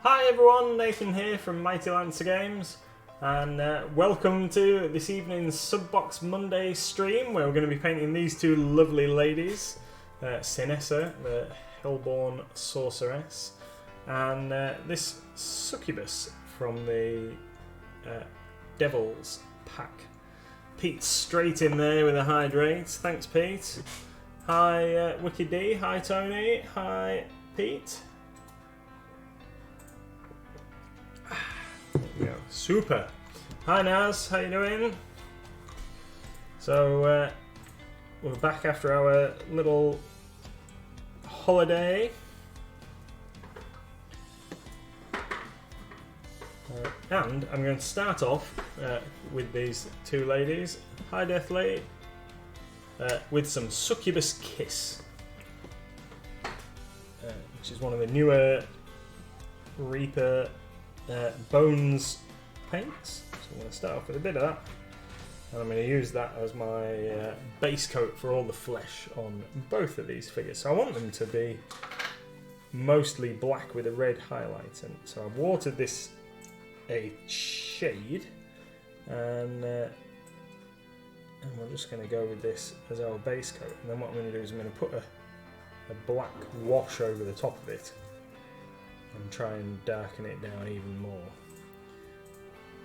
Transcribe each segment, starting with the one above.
Hi everyone, Nathan here from Mighty Lancer Games, and welcome to this evening's Subbox Monday stream where we're going to be painting these two lovely ladies, Sinessa, the HellBorn Sorceress, and this Succubus from the Devils pack. Pete's straight in there with a hydrate. Thanks, Pete. Hi, Wiki D. Hi, Tony. Hi, Pete. There we go. Super. Hi, Naz. How you doing? So, we're back after our little holiday. And I'm going to start off with these two ladies. Hi, Deathly. With some Succubus Kiss, which is one of the newer Reaper Bones paints. So I'm going to start off with a bit of that. And I'm going to use that as my base coat for all the flesh on both of these figures. So I want them to be mostly black with a red highlight. And so I've watered this a shade, and we're just going to go with this as our base coat. And then what I'm going to do is I'm going to put a black wash over the top of it and try and darken it down even more.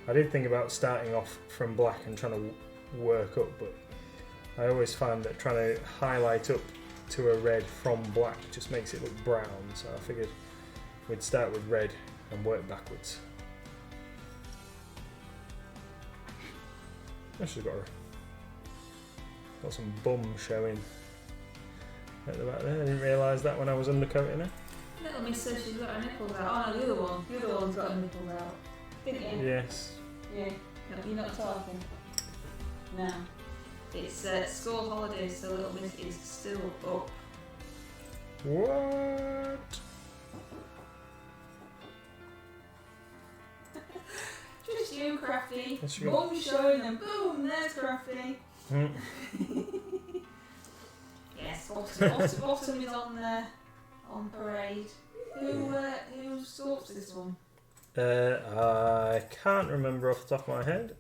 I did think about starting off from black and trying to work up, but I always find that trying to highlight up to a red from black just makes it look brown, so I figured we'd start with red and work backwards. She's got some bum showing at the back there. I didn't realise that when I was undercoating her. Little miss says she's got her nipples out. Oh no, the other one. The other one's got her nipples out. Didn't you? Yes. Yeah. No, you're not talking. No. It's school holidays, so Little Miss is still up. What? Just you, Crafty. Yes, Bum showing and boom, there's Crafty. Yes, bottom is on parade. Who sorts this one? I can't remember off the top of my head.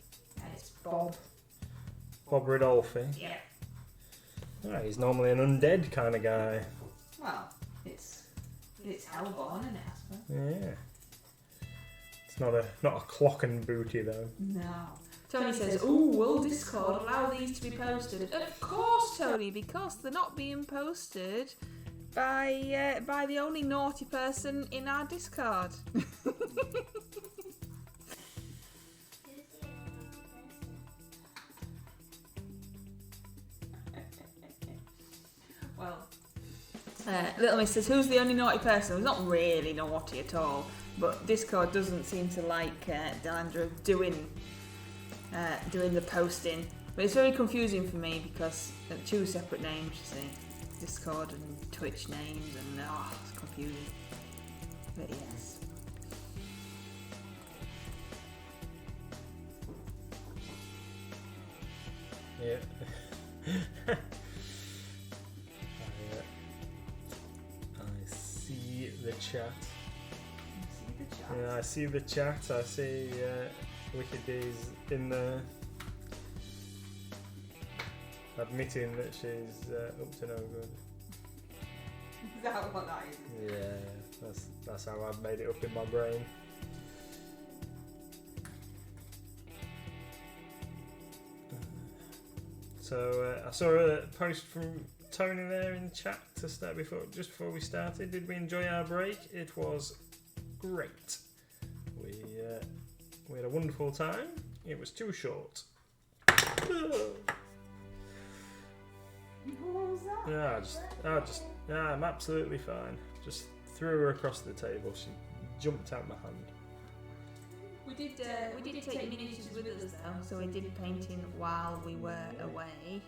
It's Bob. Bob Ridolfi. Yeah. Oh, he's normally an undead kind of guy. Well, it's HellBorn, isn't it, I suppose? Yeah. It's not a clock and booty though. No. Tony says, "Oh, will Discord allow these to be posted?" Of course, Tony, because they're not being posted by the only naughty person in our Discord. Well, Little Miss says, "Who's the only naughty person?" It's not really naughty at all, but Discord doesn't seem to like Delandra doing the posting. But it's very confusing for me because they're two separate names, you see. Discord and Twitch names, and it's confusing. But yes. Yeah. I see the chat. Yeah, I see the chat. I see Wicked D's in there admitting that she's up to no good. Is that what that is? Yeah, that's how I've made it up in my brain. So I saw a post from Tony there in chat to start just before we started. Did we enjoy our break? It was great. We had a wonderful time. It was too short. What was that? I'm absolutely fine. Just threw her across the table. She jumped out my hand. We did take miniatures with us though, so we did painting while we were away.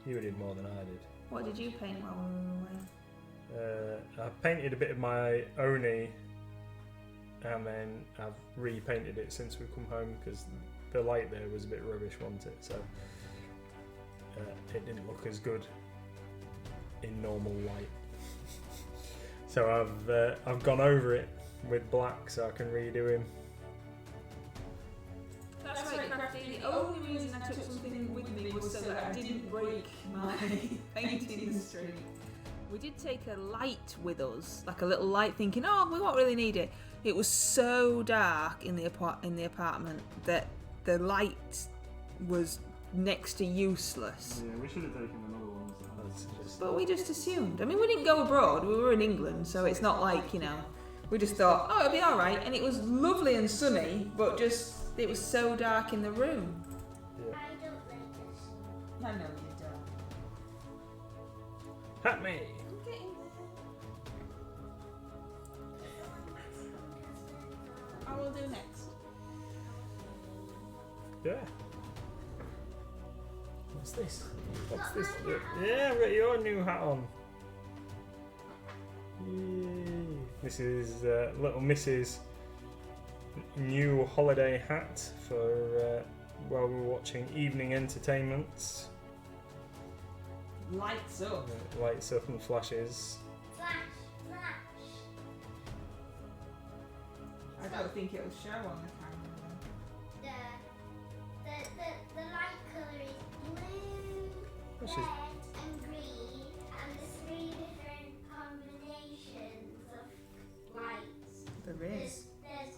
You did more than I did. What did you paint while we were away? I painted a bit of my Oni, and then I've repainted it since we've come home because the light there was a bit rubbish, wasn't it? So it didn't look as good in normal light. So I've gone over it with black so I can redo him. That's right, Crafty. The only reason I took something with me was so that I didn't break my painting streak. We did take a light with us, like a little light, thinking, oh, we won't really need it. It was so dark in the apartment that the light was next to useless. Yeah, we should have taken another one. But we just assumed. I mean, we didn't go abroad. We were in England, so it's not like, we just thought, oh, it'll be all right. And it was lovely and sunny, but just it was so dark in the room. Yeah. I don't like this. I know you don't. Hat me! I'm getting there. I will do next. Yeah. What's this? What's this? Yeah, I've got your new hat on. Yay. This is little Miss's new holiday hat for while we're watching evening entertainments. Lights up. Lights up and flashes. Flash, flash. I don't think it'll show on the camera. The light colour is blue, Which is- red and green, and there's 3 different combinations of lights. There is. There's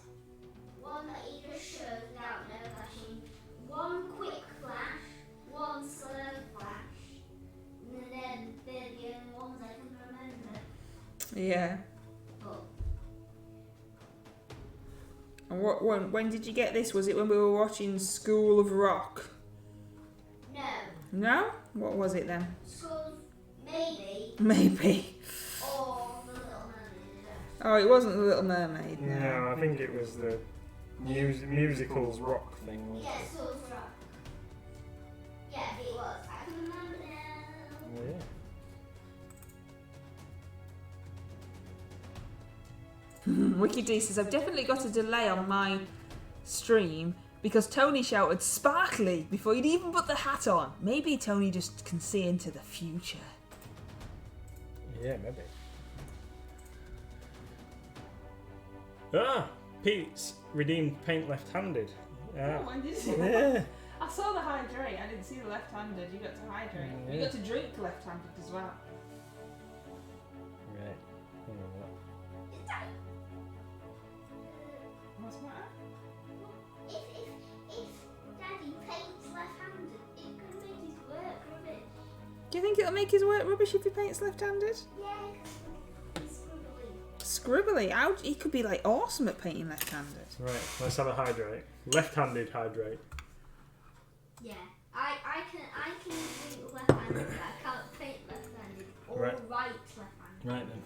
one that you just showed without no flashing, one quick flash, one slow flash, and then they're the only ones I can remember. Yeah. But And when did you get this? Was it when we were watching School of Rock? no, No? What was it then? schools maybe, Maybe. or the Little Mermaid. Oh, it wasn't The Little Mermaid. No. No, I think it was the musicals rock thing. Wasn't Yeah, it? schools rock. Yeah, it was. I can remember now. Yeah. Wiki D says, I've definitely got a delay on my stream because Tony shouted sparkly before he'd even put the hat on. Maybe Tony just can see into the future. Yeah, maybe. Ah, Pete's redeemed paint left-handed. Ah. when did you Yeah. I saw the hydrate, I didn't see the left-handed. You got to hydrate. You Yeah. got to drink left-handed as well. Right. Hang on, what? What's the matter? If Daddy paints left-handed, it could make his work rubbish. Do you think it'll make his work rubbish if he paints left-handed? Yeah, because he's scribbly. Scribbly. He could be like awesome at painting left-handed. Right, let's have a hydrate. Left-handed hydrate. Yeah, I can drink left-handed, but I can't paint left-handed or Right. right left-handed. Right then,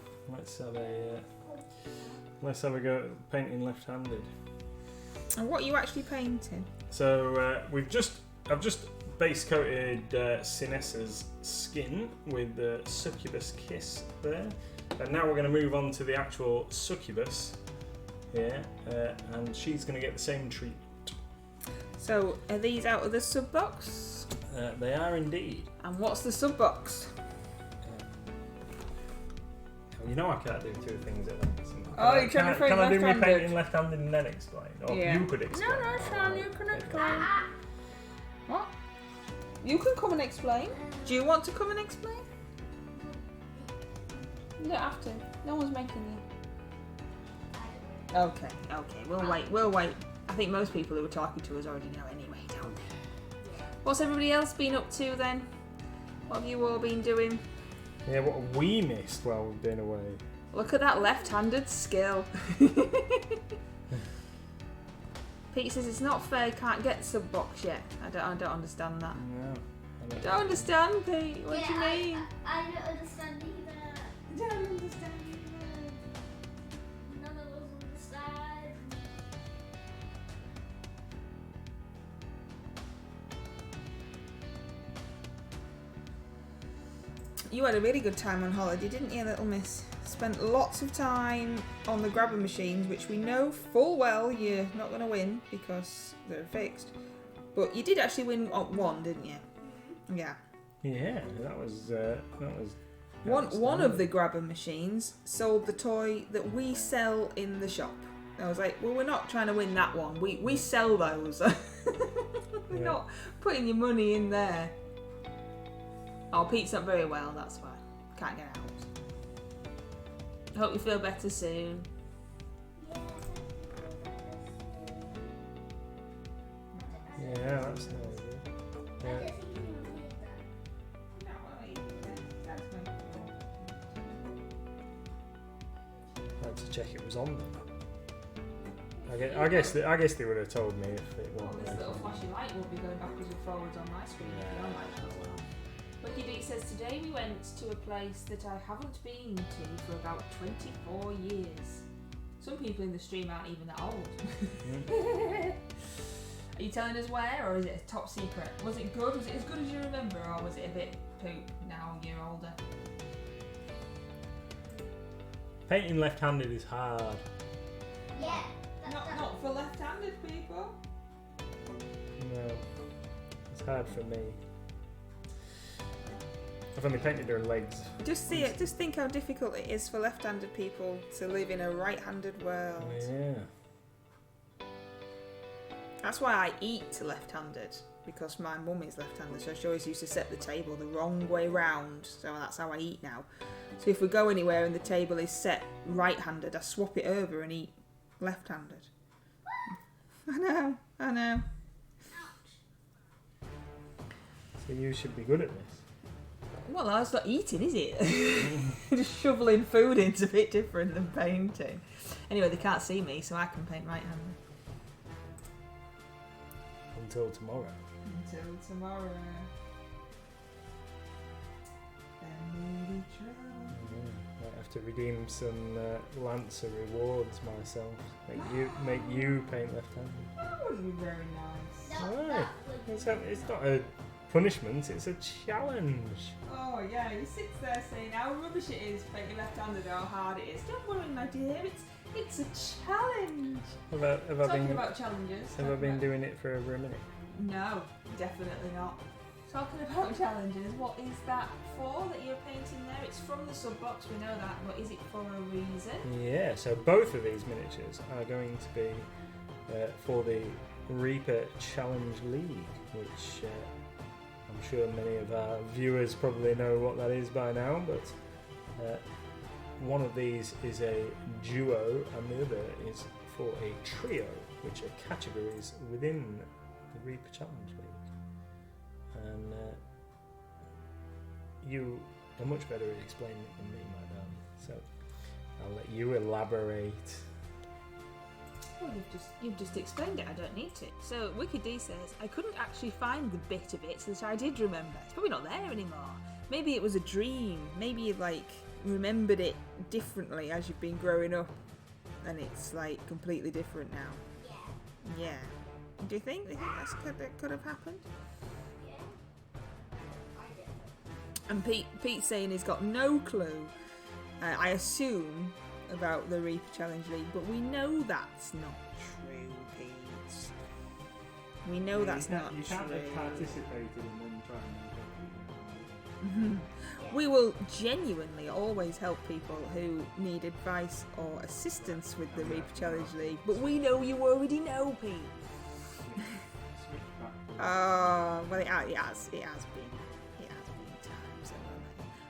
let's have a go at painting left-handed. And what are you actually painting? So I've just base coated Sinessa's skin with the succubus kiss there, and now we're going to move on to the actual succubus here, and she's going to get the same treatment. So, are these out of the sub box? They are indeed. And what's the sub box? You know I can't do 2 things at once. Oh, you're trying to paint Can I do my left-handed? painting left-handed and then explain? Or Yeah. you could explain. No, Sean, you can explain. What? You can come and explain. Do you want to come and explain? You don't have to. No one's making you. Okay, we'll wait. I think most people who are talking to us already know anyway, don't they? What's everybody else been up to then? What have you all been doing? Yeah, what have we missed while we've been away? Look at that left-handed skill. Pete says it's not fair, you can't get sub box yet. I don't understand that. No. I Don't understand, Pete. What do you mean? I don't understand either. Don't understand. None of us understand. You had a really good time on holiday, didn't you, little miss? Spent lots of time on the grabber machines, which we know full well you're not going to win because they're fixed. But you did actually win one, didn't you? Yeah. Yeah, that was One of the grabber machines sold the toy that we sell in the shop. I was like, well, we're not trying to win that one. We sell those. We're not putting your money in there. Oh, Pete's not very well, that's why. Can't get out. Hope you feel better soon. Yeah, that's not good. Yeah. I had to check it was on then. I guess they would have told me if it wasn't. This little flashy light will be going backwards and forwards on my screen if you're on my channel. Lucky D says, today we went to a place that I haven't been to for about 24 years. Some people in the stream aren't even that old. Are you telling us where, or is it a top secret? Was it good? Was it as good as you remember, or was it a bit poop now you're older? Painting left-handed is hard. Yeah. Not for left-handed people. No, it's hard for me. I've only painted her legs. Just think how difficult it is for left-handed people to live in a right-handed world. Yeah. That's why I eat left-handed, because my mum is left-handed, so she always used to set the table the wrong way round, so that's how I eat now. So if we go anywhere and the table is set right-handed, I swap it over and eat left-handed. I know. So you should be good at this. Well, that's not eating, is it? Just shoveling food in's a bit different than painting. Anyway, they can't see me, so I can paint right-handed. Until tomorrow. Until tomorrow. Might have to redeem some Lancer rewards myself. Make you paint left-handed. That would be very nice. Why? It's not a punishment, it's a challenge. Oh yeah, he sits there saying how rubbish it is painting left-handed, how hard it is. Don't worry, my dear, it's a challenge. Have I Talking about challenges. Have I been doing it for over a minute? No, definitely not. Talking about challenges, what is that for that you're painting there? It's from the sub box, we know that, but is it for a reason? Yeah, so both of these miniatures are going to be for the Reaper Challenge League, which I'm sure many of our viewers probably know what that is by now, but one of these is a duo and the other is for a trio, which are categories within the Reaper Challenge League. And you are much better at explaining it than me, my darling, so I'll let you elaborate. Well, you've just explained it, I don't need to. So, Wicked D says, I couldn't actually find the bit of it that I did remember. It's probably not there anymore. Maybe it was a dream. Maybe you remembered it differently as you've been growing up and it's completely different now. Yeah. Do you think that could have happened? And Pete's saying he's got no clue, I assume, about the Reaper Challenge League, but we know that's not true, Pete. We know that's not true. You can't have participated and then try and We will genuinely always help people who need advice or assistance with the Reaper Challenge League, but we know you already know, Pete. Oh, well, it has been times.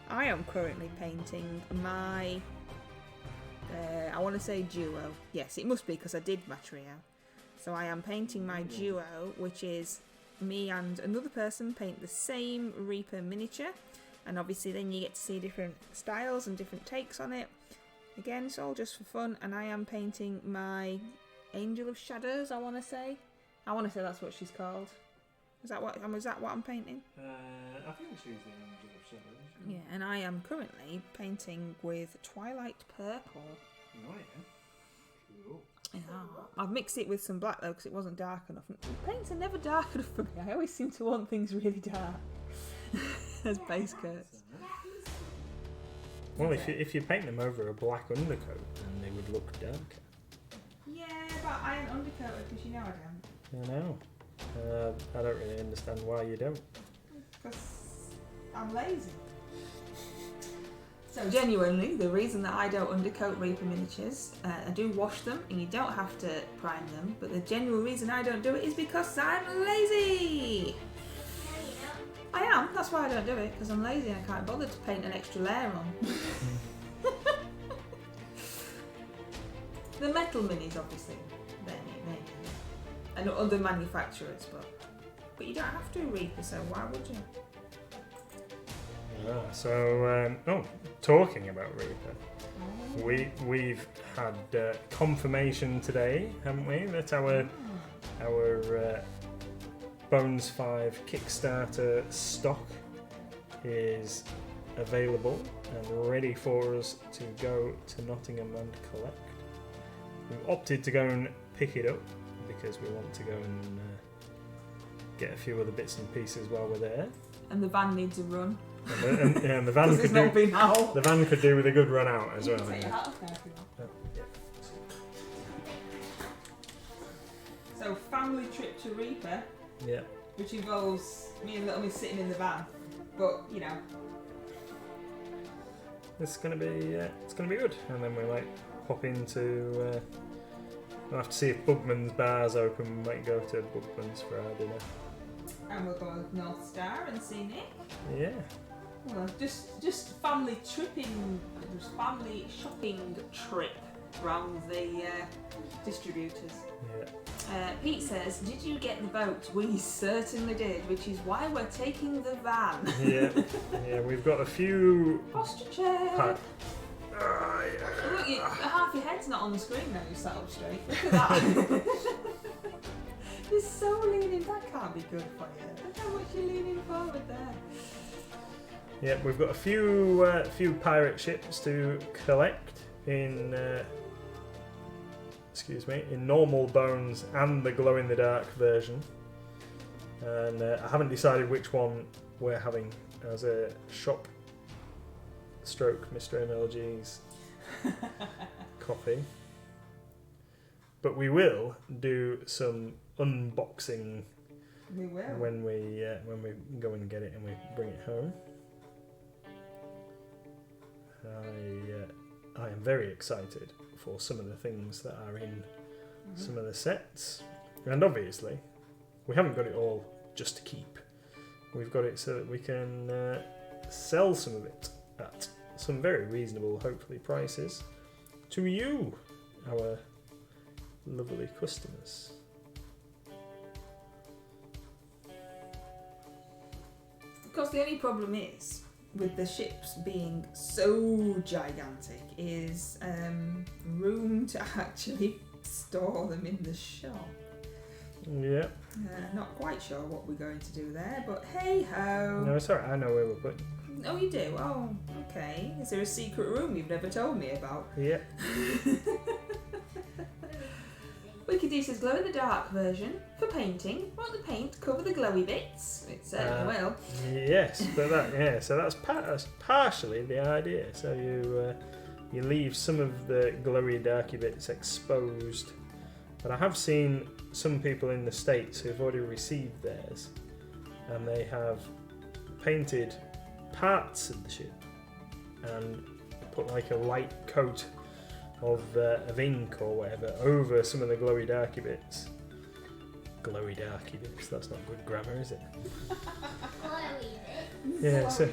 I am currently painting my, I want to say duo. Yes, it must be because I did my trio. So I am painting my duo, which is me and another person paint the same Reaper miniature. And obviously then you get to see different styles and different takes on it. Again, it's all just for fun. And I am painting my Angel of Shadows, I want to say. That's what she's called. Is that what I'm painting? I think she's the Angel of Shadows. Yeah, and I am currently painting with Twilight Purple. Oh yeah. Cool. Yeah. I've mixed it with some black though because it wasn't dark enough. Paints are never dark enough for me. I always seem to want things really dark as base coats. Well, if you paint them over a black undercoat, then they would look darker. Yeah, but I am undercoated because you know I don't. I know. I don't really understand why you don't. Because I'm lazy. So genuinely, the reason that I don't undercoat Reaper miniatures, I do wash them and you don't have to prime them, but the general reason I don't do it is because I'm lazy! I am, that's why I don't do it, because I'm lazy and I can't bother to paint an extra layer on. The metal minis, obviously, they're neat, and other manufacturers, but you don't have to, Reaper, so why would you? Talking about Reaper, we've had confirmation today, haven't we, that our Bones 5 Kickstarter stock is available and ready for us to go to Nottingham and collect. We've opted to go and pick it up because we want to go and get a few other bits and pieces while we're there. And the van needs a run. And the van could do. The van could do with a good run out as well. Take your hat off now if you want. Yeah. So family trip to Reaper. Yeah. Which involves me and Little Miss sitting in the van, but you know. It's gonna be good, and then we might pop into. We'll have to see if Bugman's bar's open. We might go to Bugman's for our dinner. And we'll go to North Star and see Nick. Yeah. Well, just family tripping, just family shopping trip around the distributors. Yeah. Pete says, "Did you get the boat?" We certainly did, which is why we're taking the van. Yeah. Yeah. We've got a few. Posture chair. Yeah. Look, half your head's not on the screen now. You sat up straight. Look at that. You're so leaning. That can't be good for you. Look how much you're leaning forward there. Yeah, we've got a few pirate ships to collect in. In normal Bones and the glow in the dark version, and I haven't decided which one we're having as a shop stroke Mr. MLG's copy, but we will do some unboxing. We will when we go and get it and we bring it home. I am very excited for some of the things that are in some of the sets, and obviously we haven't got it all just to keep. We've got it so that we can sell some of it at some very reasonable, hopefully, prices to you, our lovely customers. Of course, the only problem is with the ships being so gigantic is room to actually store them in the shop. Yeah. Not quite sure what we're going to do there, but hey ho. No, it's alright, I know where we're putting. Oh, you do? Oh, okay. Is there a secret room you've never told me about? Yeah. Wickedy says glow in the dark version for painting. Won't the paint cover the glowy bits? It certainly will. Yes, but so that's partially the idea. So you leave some of the glowy darky bits exposed. But I have seen some people in the States who've already received theirs, and they have painted parts of the ship and put like a light coat of ink or whatever over some of the glowy darky bits. Glowy darky bits, that's not good grammar, is it? Yeah, so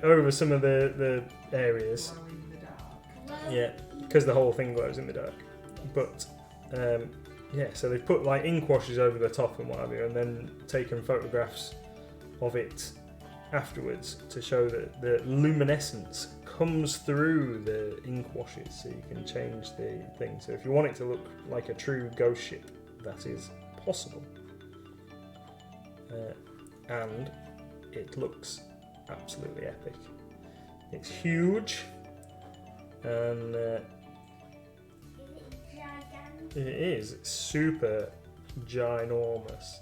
over some of the areas. Glow in the dark. Yeah, because the whole thing glows in the dark. But so they've put like ink washes over the top and what have you, and then taken photographs of it afterwards to show that the luminescence comes through the ink washes, so you can change the thing. So if you want it to look like a true ghost ship, that is possible. And it looks absolutely epic. It's huge, and it is super ginormous.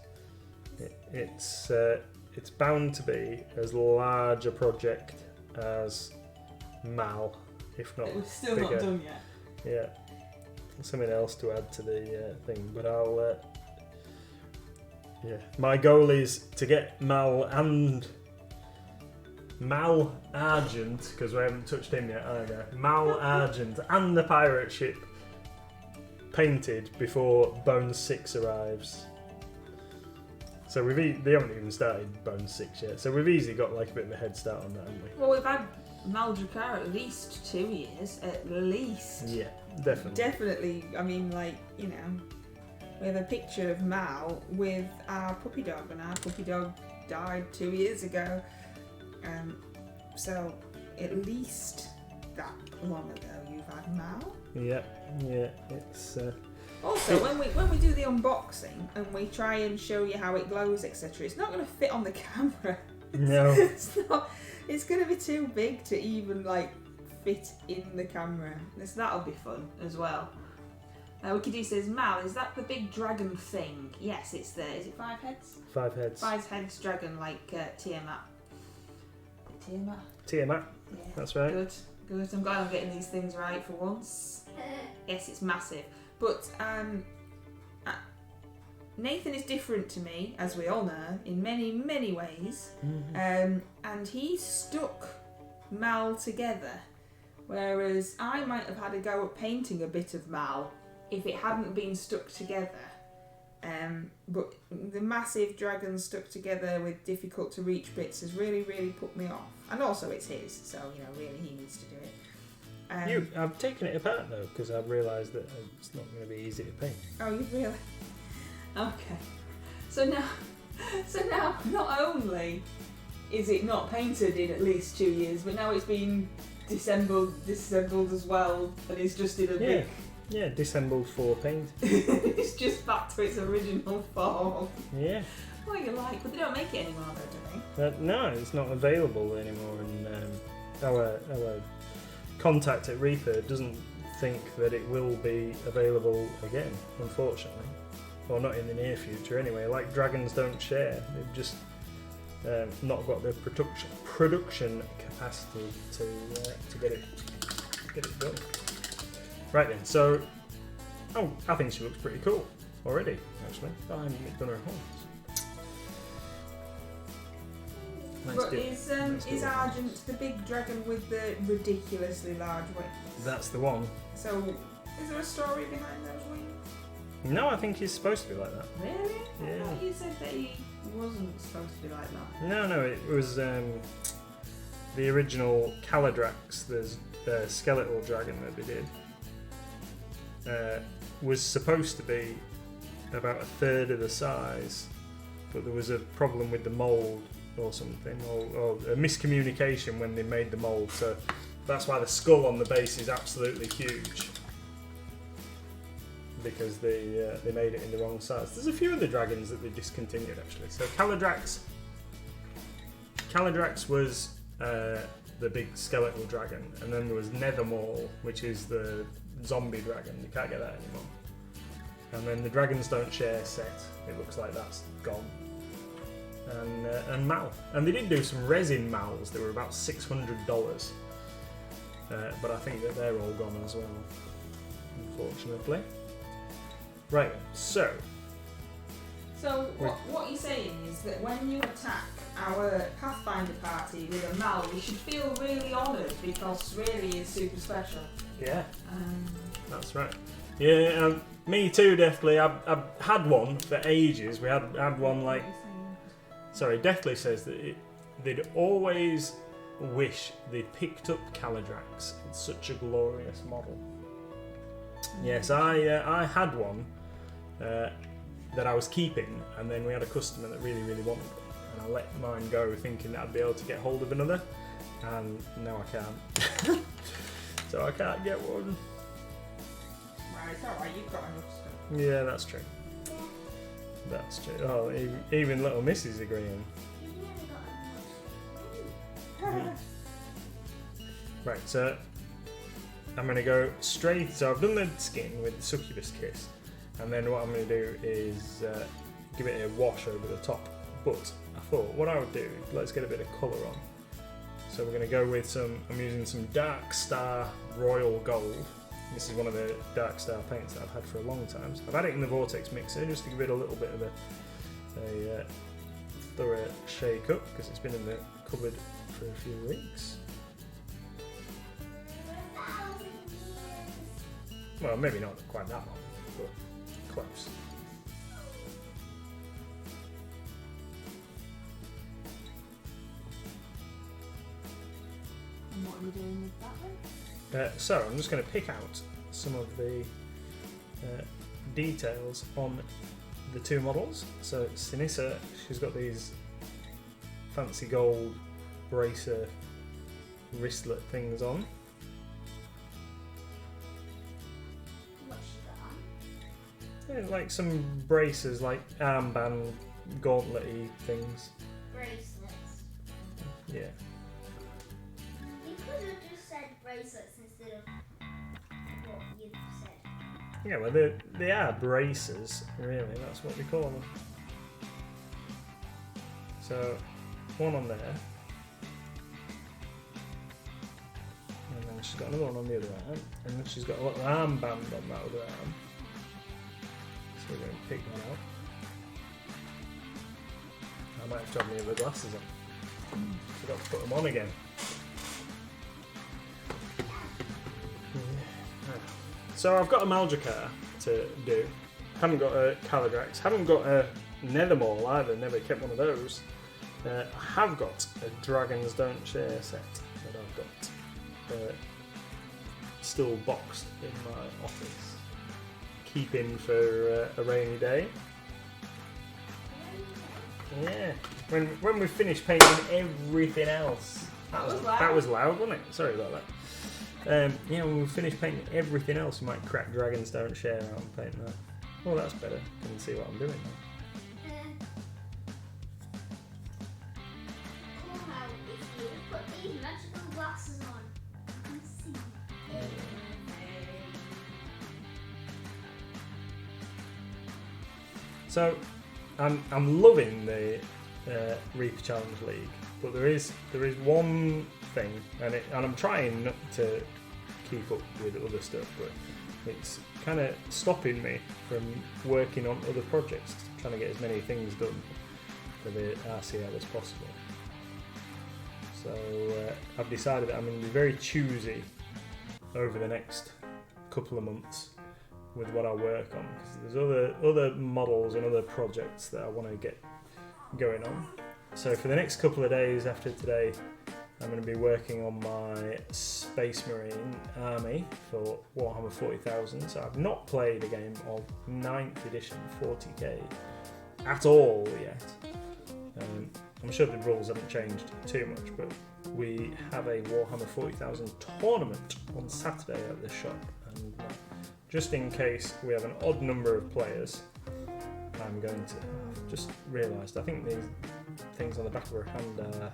It's bound to be as large a project as Mal, if not We're still bigger. not done yet. Yeah, something else to add to the thing, but I'll. My goal is to get Mal and Mal Argent, because we haven't touched him yet either. Mal Argent and the pirate ship painted before Bone 6 arrives. So they haven't even started Bone 6 yet, so we've easily got like a bit of a head start on that, haven't we? Well, we've had Mal Drakkar at least 2 years, at least. Yeah, definitely. Definitely, I mean, like, you know, we have a picture of Mal with our puppy dog, and our puppy dog died 2 years ago. So, at least that long ago you've had Mal. Yeah, it's... Also, when we do the unboxing and we try and show you how it glows, etc., it's not going to fit on the camera. No. It's not. It's going to be too big to even like fit in the camera. That'll be fun as well. Wikidee says, Mal, is that the big dragon thing? Yes, it's there. Is it 5 heads? 5 heads. 5 heads dragon like Tiamat. Tiamat. Yeah. That's right. Good. I'm glad I'm getting these things right for once. Yes, it's massive. But Nathan is different to me, as we all know, in many, many ways. Mm-hmm. And he stuck Mal together, whereas I might have had a go at painting a bit of Mal if it hadn't been stuck together. But the massive dragon stuck together with difficult to reach bits has really, really put me off. And also it's his, so, you know, really he needs to do it. I've taken it apart though, because I've realised that it's not going to be easy to paint. Oh, you've realised? Okay. So now, not only is it not painted in at least 2 years, but now it's been disassembled as well, and it's just in a big... Yeah, disassembled for paint. It's just back to its original form. Yeah. What you like, but they don't make it anymore though, do they? No, it's not available anymore, and our contact at Reaper doesn't think that it will be available again, unfortunately. Or not in the near future anyway. Like dragons don't share. They've just not got the production capacity to get it done. Right then, so I think she looks pretty cool already, actually. I haven't done her horns. But is Argent the big dragon with the ridiculously large wings? That's the one. So, is there a story behind those wings? No, I think he's supposed to be like that. Really? Yeah. I thought you said that he wasn't supposed to be like that. No, it was the original Caladrax, the skeletal dragon that they did, was supposed to be about 1/3 of the size, but there was a problem with the mould or something, or a miscommunication when they made the mould, so that's why the skull on the base is absolutely huge. Because they made it in the wrong size. There's a few of the dragons that they discontinued actually. So Caladrax was the big skeletal dragon, and then there was Nethermaul, which is the zombie dragon. You can't get that anymore. And then the Dragons Don't Share set. It looks like that's gone. And Mal. And they did do some resin Mals. They were about $600, but I think that they're all gone as well, unfortunately. Right, so what you're saying is that when you attack our Pathfinder party with a Mal, we should feel really honoured because really it's super special. Yeah, that's right. Yeah, me too, definitely. I've had one for ages. We had one like... Sorry, Deathly says that they'd always wish they'd picked up Caladrax. It's such a glorious model. Yes, I had one that I was keeping, and then we had a customer that really, really wanted one, and I let mine go thinking that I'd be able to get hold of another, and now I can't. So I can't get one. Right, it's alright, you've got enough stuff. Yeah, that's true. That's true. Oh, even little Miss is agreeing. Right, so I'm going to go straight. So I've done the skin with the succubus kiss, and then what I'm going to do is give it a wash over the top. But I thought what I would do is let's get a bit of colour on. So we're going to go with I'm using some Dark Star Royal Gold. This is one of the Dark Star paints that I've had for a long time. So I've had it in the Vortex mixer just to give it a little bit of a thorough shake up because it's been in the cupboard for a few weeks. Well, maybe not quite that long, but close. And what are we doing with that then? So I'm just going to pick out some of the details on the two models. So Sinissa, she's got these fancy gold bracer wristlet things on. What's she got on? Yeah, like some bracers, like armband, gauntlet-y things. Bracelets. Yeah. You could have just said bracelets instead of what you said. Yeah, well, they are bracers, really. That's what we call them. So, one on there. And then she's got another one on the other arm. And then she's got a little armband on that other arm. So we're going to pick that out. I might have to have my other glasses on. Forgot to put them on again. So I've got a Maldracar to do. Haven't got a Calidrax. Haven't got a Nethermaul either. Never kept one of those. I have got a Dragons Don't Share set that I've got still boxed in my office. Keeping for a rainy day. Yeah. When we finished painting everything else. That was loud, wasn't it? Sorry about that. Yeah, when we finish painting everything else, we might crack Dragons Don't Share out and paint that. Oh, that's better. I can see what I'm doing now. Cool how if you put these magical glasses on, you can see everything. So, I'm loving the Reaper Challenge League, but there is one thing, and I'm trying not to keep up with other stuff, but it's kind of stopping me from working on other projects, trying to get as many things done for the RCL as possible. So I've decided that I'm going to be very choosy over the next couple of months with what I work on, because there's other models and other projects that I want to get going on. So for the next couple of days after today, I'm going to be working on my Space Marine army for Warhammer 40,000. So I've not played a game of 9th edition 40k at all yet. I'm sure the rules haven't changed too much, but we have a Warhammer 40,000 tournament on Saturday at the shop, and just in case we have an odd number of players, I'm going to... I've just realised, I think these things on the back of her hand are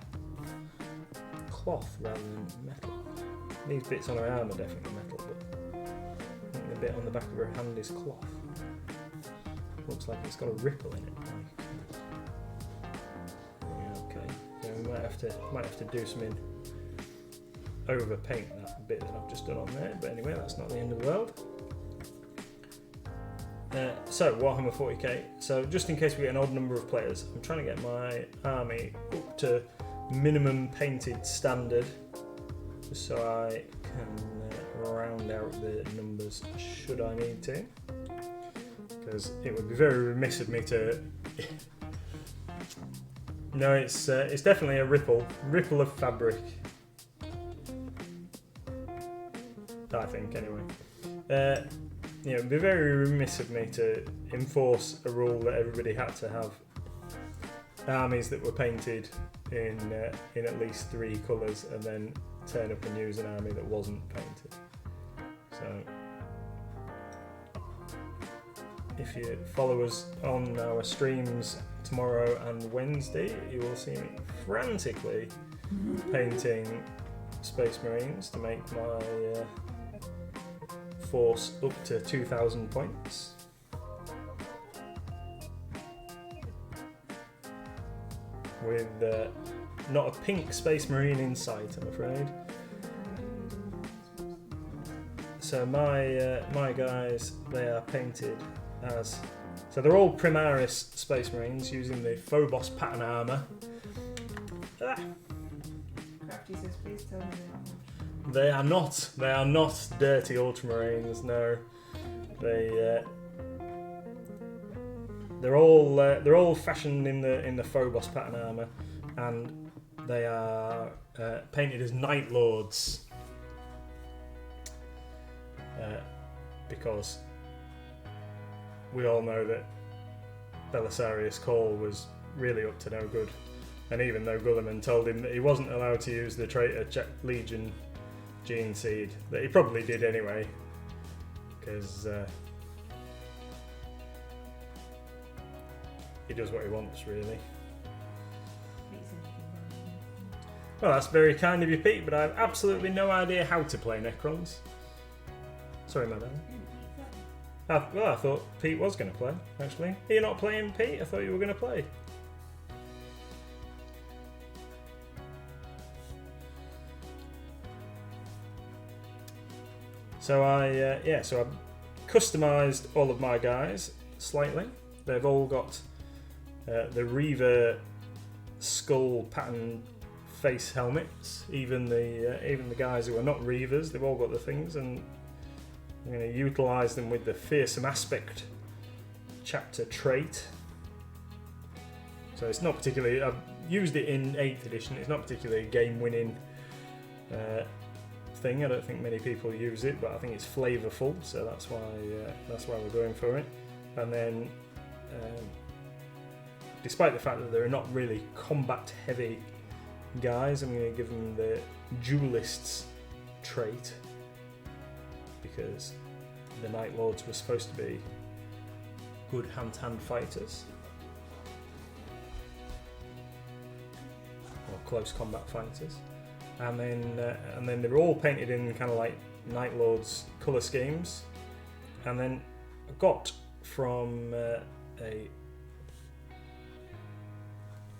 cloth rather than metal. These bits on her arm are definitely metal, but I think the bit on the back of her hand is cloth. Looks like it's got a ripple in it. Okay, yeah, we might have to do something over paint that bit that I've just done on there. But anyway, that's not the end of the world. So Warhammer 40k. So just in case we get an odd number of players, I'm trying to get my army up to minimum painted standard, just so I can round out the numbers should I need to. Because it would be very remiss of me to. No, it's definitely a ripple of fabric. I think anyway. It'd be very remiss of me to enforce a rule that everybody had to have armies that were painted in at least 3 colours, and then turn up and use an army that wasn't painted. So, if you follow us on our streams tomorrow and Wednesday, you will see me frantically painting Space Marines to make my force up to 2,000 points. With not a pink Space Marine in sight, I'm afraid. So my guys, they are painted as... So they're all Primaris Space Marines using the Phobos pattern armour. Crafty says, please tell me they're not. They are not. They are not dirty ultramarines. No, they're all fashioned in the Phobos pattern armor, and they are painted as Night Lords because we all know that Belisarius Cawl was really up to no good, and even though Gulliman told him that he wasn't allowed to use the traitor Legion gene seed, that he probably did anyway, because he does what he wants, really. Well, that's very kind of you, Pete, but I have absolutely no idea how to play Necrons. Sorry, madam. Well, I thought Pete was going to play, actually. Are you not playing, Pete? I thought you were going to play. So I customised all of my guys slightly. They've all got the Reaver skull pattern face helmets. Even the guys who are not Reavers, they've all got the things, and I'm going to utilise them with the fearsome aspect chapter trait. So it's not particularly. I've used it in 8th edition. It's not particularly a game-winning thing. I don't think many people use it, but I think it's flavourful, so that's why we're going for it. And then, despite the fact that they're not really combat-heavy guys, I'm going to give them the duelist's trait, because the Night Lords were supposed to be good hand-to-hand fighters, or close combat fighters. And then they're all painted in kind of like Night Lords colour schemes. And then I got from a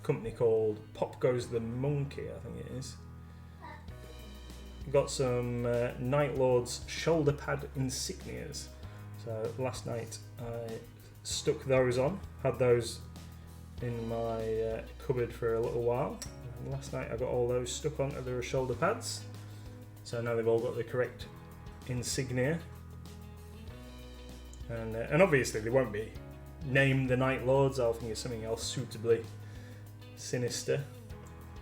company called Pop Goes the Monkey, I think it is. Got some Night Lords shoulder pad insignias. So last night I stuck those on. Had those in my cupboard for a little while. Last night I got all those stuck onto their shoulder pads, so now they've all got the correct insignia, and obviously they won't be named the Night Lords. I'll think of something else suitably sinister,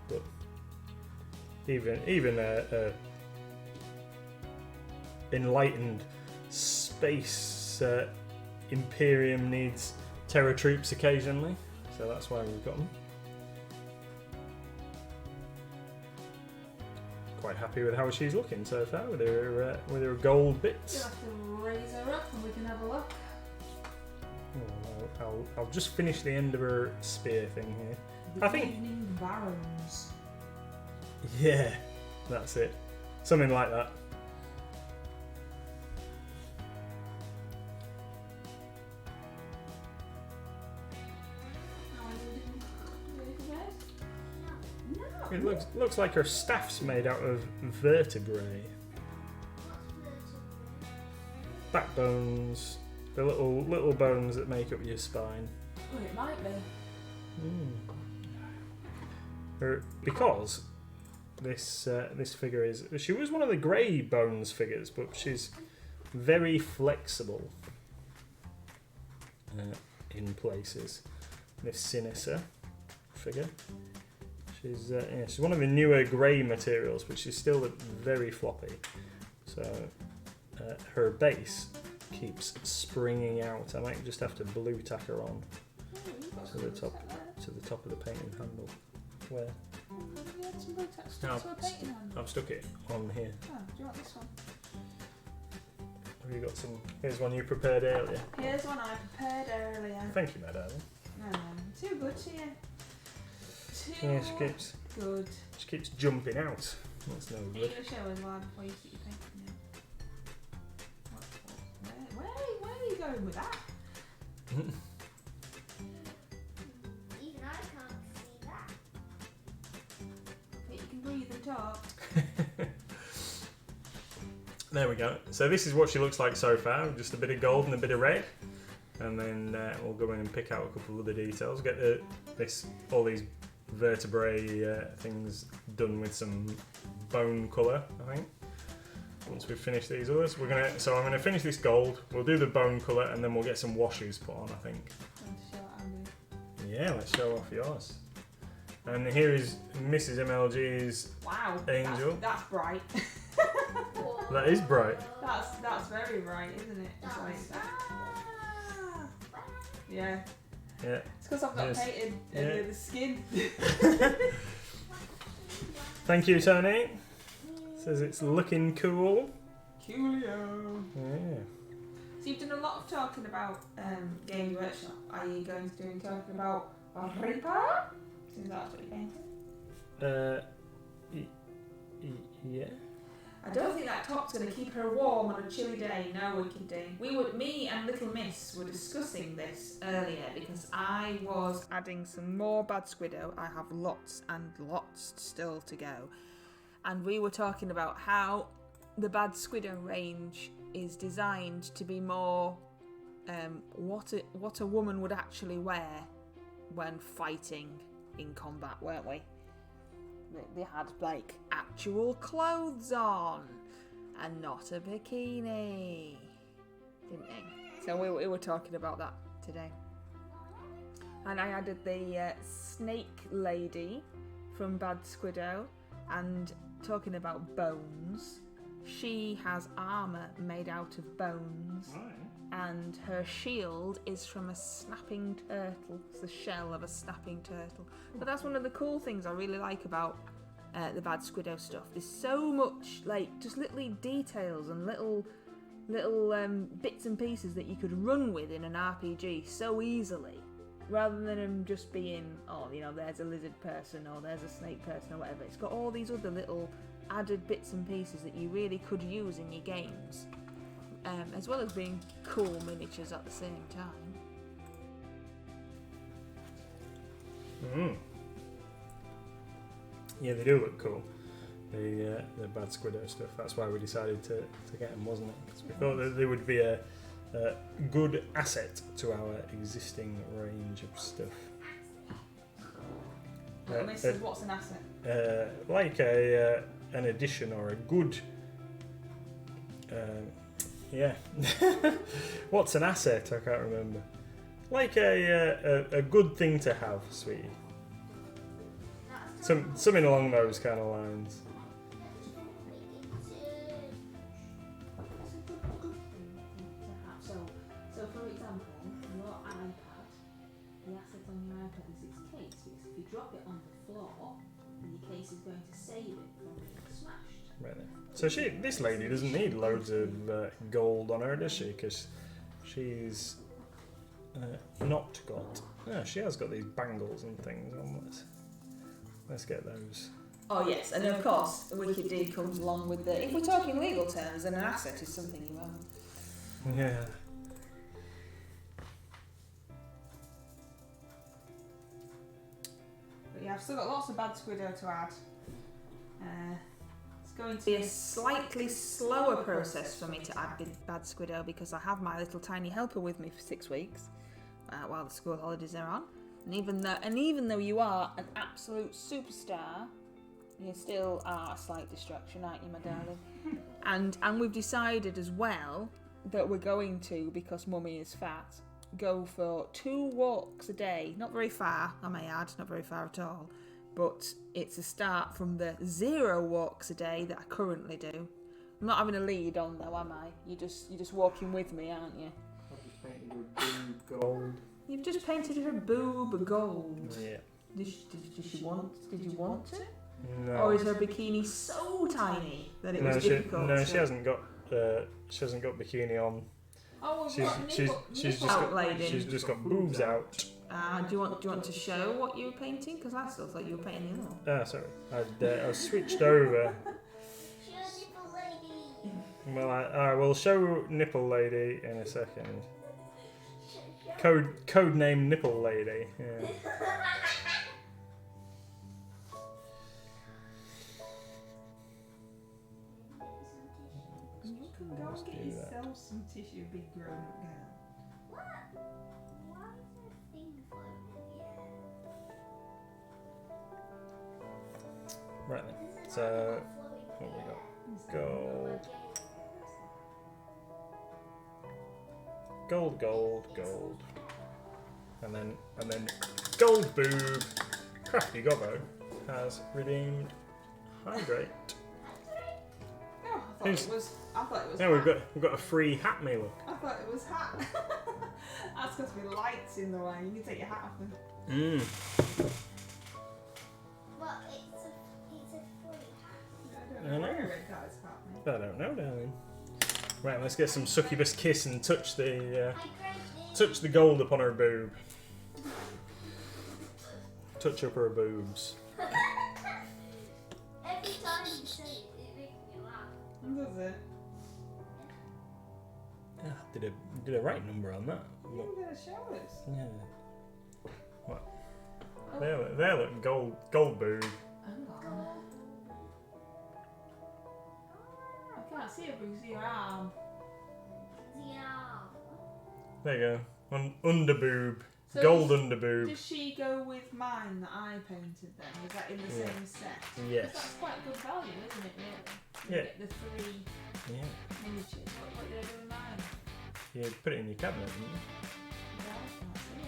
but even a enlightened space Imperium needs terror troops occasionally, so that's why we've got them. Quite happy with how she's looking so far with her gold bits. You'll have to raise her up and we can have a look. I'll just finish the end of her spear thing here. The I think. Evening Barons. Yeah, that's it. Something like that. It looks like her staff's made out of vertebrae. Backbones, the little bones that make up your spine. Oh, it might be. Because this figure she was one of the grey bones figures, but she's very flexible in places. This Sinister figure. She's one of the newer grey materials, but she's still very floppy. So her base keeps springing out. I might just have to blue tack her on to the top of the painting handle. Where? You had some blue tack No, stuck to a painting handle. I've stuck it on here. Oh, do you want this one? Have you got some? Here's one you prepared earlier. Here's one I prepared earlier. Thank you, my darling. No, too good to you. Yeah, Good. She keeps jumping out. That's no Are you good. going to show us why before you keep your painting now? Where are you going with that? Even I can't see that. But you can breathe and talk. There we go. So this is what she looks like so far. Just a bit of gold and a bit of red. And then we'll go in and pick out a couple of the details. Get all these vertebrae things done with some bone colour, I think. Once we've finished these others, I'm gonna finish this gold. We'll do the bone colour, and then we'll get some washes put on, I think. Yeah, let's show off yours. And here is Mrs. MLG's Wow, angel. That's bright. That is bright. That's very bright, isn't it? It's like, yeah. Yeah. It's because I've not painted any of the skin. Thank you, Tony. Says it's looking cool. Coolio. Yeah. So you've done a lot of talking about Games Workshop. Are you going to do talking about Reaper? Is that what you're painting? Yeah. I don't think that top's going to keep her warm on a chilly day. No, wicked day. Me and Little Miss were discussing this earlier because I was adding some more Bad Squiddo. I have lots and lots still to go. And we were talking about how the Bad Squiddo range is designed to be more what a woman would actually wear when fighting in combat, weren't we? They had like actual clothes on and not a bikini, didn't they? So we were talking about that today. And I added the Snake Lady from Bad Squiddo, and talking about bones, she has armour made out of bones. And her shield is from a snapping turtle. It's the shell of a snapping turtle. But that's one of the cool things I really like about the Bad Squiddo stuff. There's so much, like, just little details and little bits and pieces that you could run with in an RPG so easily, rather than them just being, oh, you know, there's a lizard person or there's a snake person or whatever. It's got all these other little added bits and pieces that you really could use in your games. As well as being cool miniatures at the same time. Yeah, they do look cool. The Bad Squiddo stuff. That's why we decided to get them, wasn't it? Because we thought that they would be a good asset to our existing range of stuff. What's an asset? Like an addition or a good. Yeah. What's an asset? I can't remember. Like a good thing to have, sweetie. Something along those kind of lines. So for example, your iPad, the asset on your iPad is its case, because if you drop it on the floor, your case is going to save it from being smashed. Right then. So this lady doesn't need loads of gold on her, does she? Because she's not got. No, she has got these bangles and things on. Let's get those. Oh yes, and of course, a wicked deed comes along with the. If we're talking legal terms, then an asset is something you own. Yeah. But yeah, I've still got lots of Bad Squiddo to add. It's going to be a slightly slower process for me to add the Bad Squiddo because I have my little tiny helper with me for 6 weeks while the school holidays are on. And even though you are an absolute superstar, you still are a slight distraction, aren't you, my darling? And we've decided as well that we're going to, because Mummy is fat, go for 2 walks a day. Not very far, I may add, not very far at all. But it's a start from the 0 walks a day that I currently do. I'm not having a lead on though, am I? You're just walking with me, aren't you? I've just painted your boob gold. You've just painted her boob gold. Yeah. Did you want it? No. Or is her bikini so tiny that it was difficult? She hasn't got bikini on. Oh, she's just got boobs out. Do you want to show what you were painting? Because I still thought you were painting the other one. Sorry. I switched over. Show Nipple Lady. Well, I will show Nipple Lady in a second. Code name Nipple Lady. Yeah. You can go and get yourself some tissue, big grown-up girl. What? Why is there a thing floating in the air? Right then. So what have we got? Gold. Gold, gold, gold. And then gold boob. Crafty Gobbo has redeemed Hydrate. Oh, I thought it was. Yeah, we've got a free hat meal. I thought it was hat. That's because we lights in the way. You can take your hat off them. Well, it's a free hat. I don't know where it goes, I don't know, darling. Right, let's get some succubus kiss and touch the gold upon her boob. Touch up her boobs. Every time you say it, it makes me laugh. Does it? Did a right number on that. You were going to show us. Yeah. What? Oh. There look, gold boob. Hang on. I can't see it because your arm. Yeah. There you go. Under boob. So Gold under boob. Does she go with mine that I painted then? Was that in the same set? Yes. That's quite good value, isn't it, really? You Yeah. get the 3 miniatures. What did I do with mine? You put it in your cabinet, didn't you? Yeah, I can't see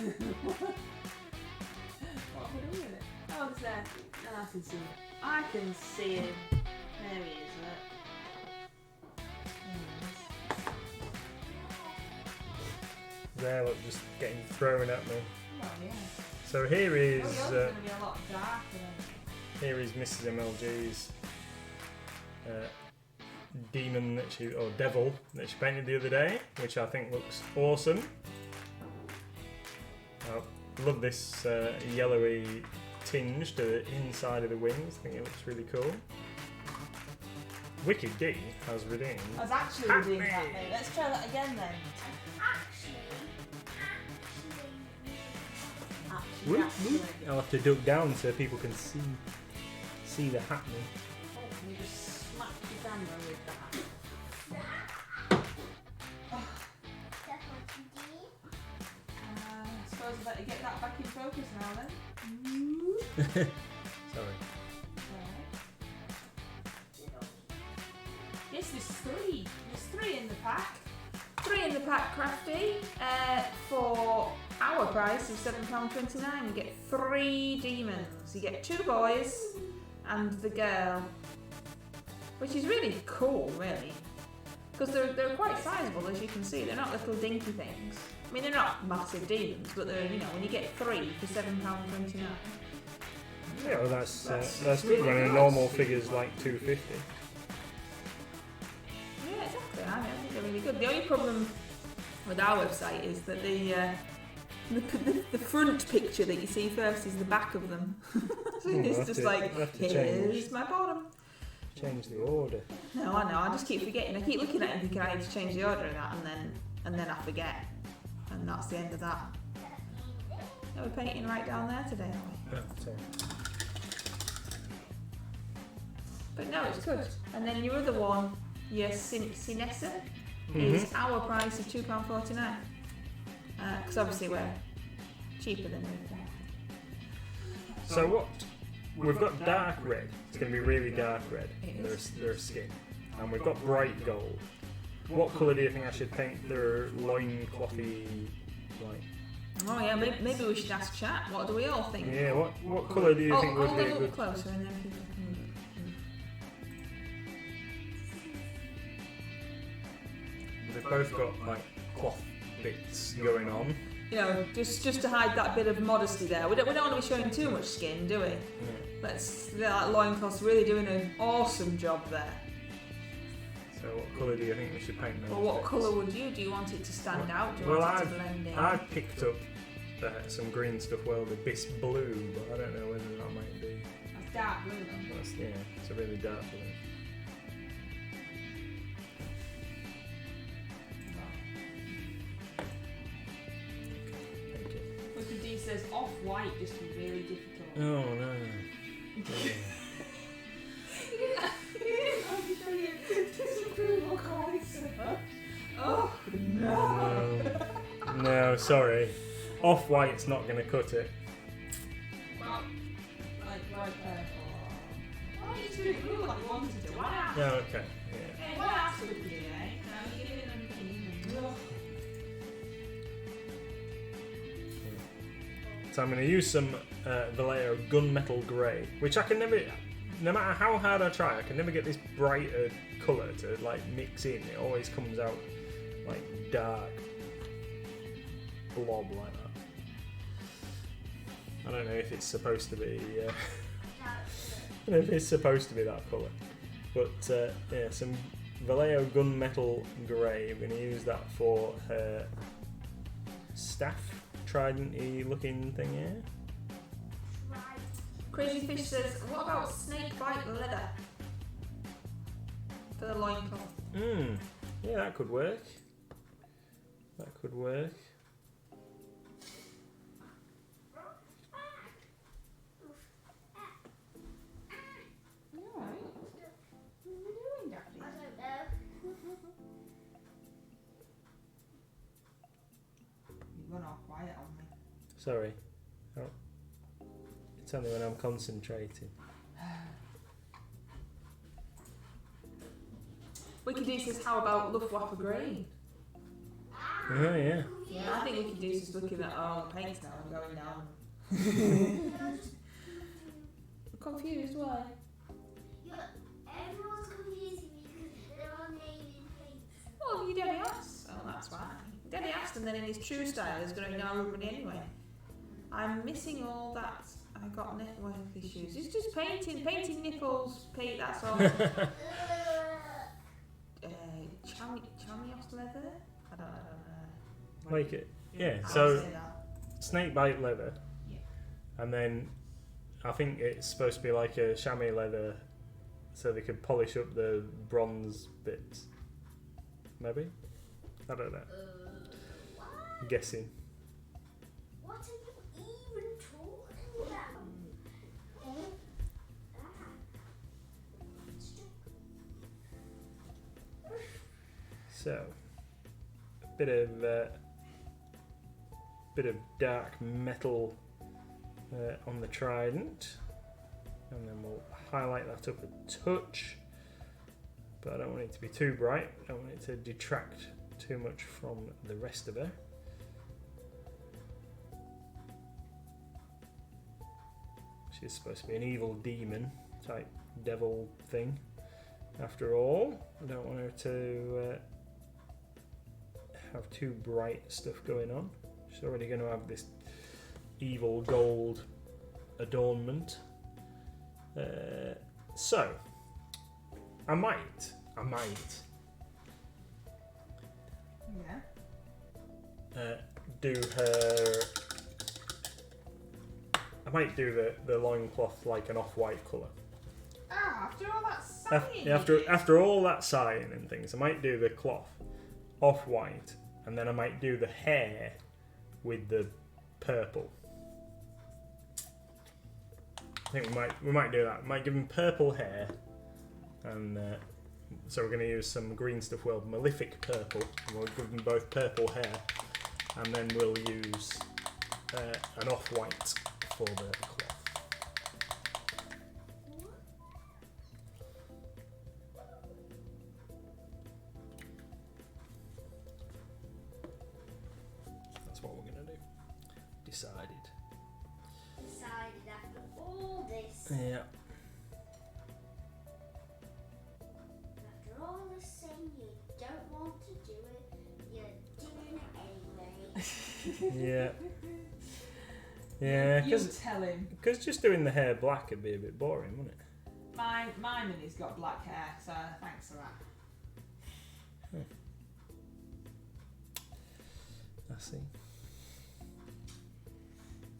it. What am I doing with it? Oh, it's there. No, I can see it. I can see him. There he is, look. There, look, just getting thrown at me. Oh, yeah. So here is Yours is going to be a lot darker then. here is Mrs. MLG's demon that she or devil that she painted the other day, which I think looks awesome. I love this yellowy tinge to the inside of the wings. I think it looks really cool. Wicked D has redeemed. I was actually redeemed that thing. Let's try that again then. Actually. I'll have to duck down so people can see the happening. Oh, you just smack your camera with that. I suppose I better get that back in focus now then. Sorry. Yes, there's 3. There's 3 in the pack. 3 in the pack, Crafty. For our price of £7.29, you get 3 demons. You get 2 boys and the girl, which is really cool, really, because they're quite sizable, as you can see. They're not little dinky things. I mean, they're not massive demons, but they're, you know, when you get 3 for £7.29. Yeah, well, that's good when a normal figure's like £2.50. Yeah, exactly. I think they're really good. The only problem with our website is that the front picture that you see first is the back of them. So it's just like, here's my bottom. Change the order. No, I know. I just keep forgetting. I keep looking at it and thinking I need to change the order of that, and then I forget, and that's the end of that. Yeah, we're painting right down there today, aren't we? Sorry. But no, it's good. And then your other one, your Sinessa, is our price of £2.49. Because obviously we're cheaper than Reaper. So what? We've got dark red. It's going to be really dark red. Their skin. And we've got bright gold. What colour do you think I should paint their loinclothy like? Oh yeah, maybe we should ask chat. What do we all think? Yeah, what colour do you think would be a good? Closer and then people can. They've both got like cloth bits going on. You know, just to hide that bit of modesty there. We don't want to be showing too much skin, do we? Yeah. That loincloth's really doing an awesome job there. So what colour do you think we should paint those? Well, what bits? colour would you? Do you want it to stand out? Do you Well, want it to blend in? I've picked up some green stuff welded this blue, but I don't know whether that might be. That's dark blue then. Yeah, it's a really dark blue. Thank you. Look, the D says off-white just be really difficult. Oh no. Oh no! No, sorry. Off-white's not going to cut it. Well, like bright purple. Why are you doing blue like you wanted to? Why ask? Yeah, okay. Yeah. Hey, why ask with you, eh? Now you're giving them So I'm going to use some Vallejo gunmetal grey, which I can never, no matter how hard I try, I can never get this brighter colour to like mix in. It always comes out like dark blob like that. I don't know if it's supposed to be. I don't know if it's supposed to be that colour, but yeah, some Vallejo gunmetal grey. I'm going to use that for her staff. Trident-y looking thing here. Crazy Fish says, what about snake bite leather? For the loincloth. Yeah, that could work. That could work. You alright? What are you doing, Daphne? I don't know. You've gone all quiet on me. Sorry. Oh. It's only when I'm concentrating. Wickedy says, how about Luftwaffe Green? Oh, yeah. Yeah, I think Wickedy is just looking at our own paints now and going down. I'm confused, why? Everyone's confusing me because they're all naming paints. Well, you daddy asked. Oh, that's why. Daddy asked, and then in his true style, he's going to ignore everybody anyway. I'm missing all that. I got nipple issues. It's just painting nipples, Pete, that's all. Chamios leather? I don't know. Like it. Yeah, I'll so say that. snake bite leather. Yeah. And then I think it's supposed to be like a chamois leather so they could polish up the bronze bits. Maybe? I don't know. What? I'm guessing. What are you even talking about? So, a bit of dark metal on the trident, and then we'll highlight that up a touch. But I don't want it to be too bright. I don't want it to detract too much from the rest of her. She's supposed to be an evil demon type devil thing. After all, I don't want her to have too bright stuff going on. She's already going to have this evil gold adornment. So, I might Yeah. do her. I might do the loincloth like an off-white colour. Ah, after all that sighing. After all that sighing and things, I might do the cloth off-white, and then I might do the hair with the purple. I think we might do that. We might give him purple hair, and so we're going to use some Green Stuff World Malefic purple, and we'll give them both purple hair, and then we'll use an off-white for the cloth. That's what we're going to do. Decided. Decided after all this. Yeah. After all this saying you don't want to do it, you're doing it anyway. Yeah. Yeah, You tell him. because just doing the hair black would be a bit boring, wouldn't it? My Minnie's got black hair, so thanks for that. I see.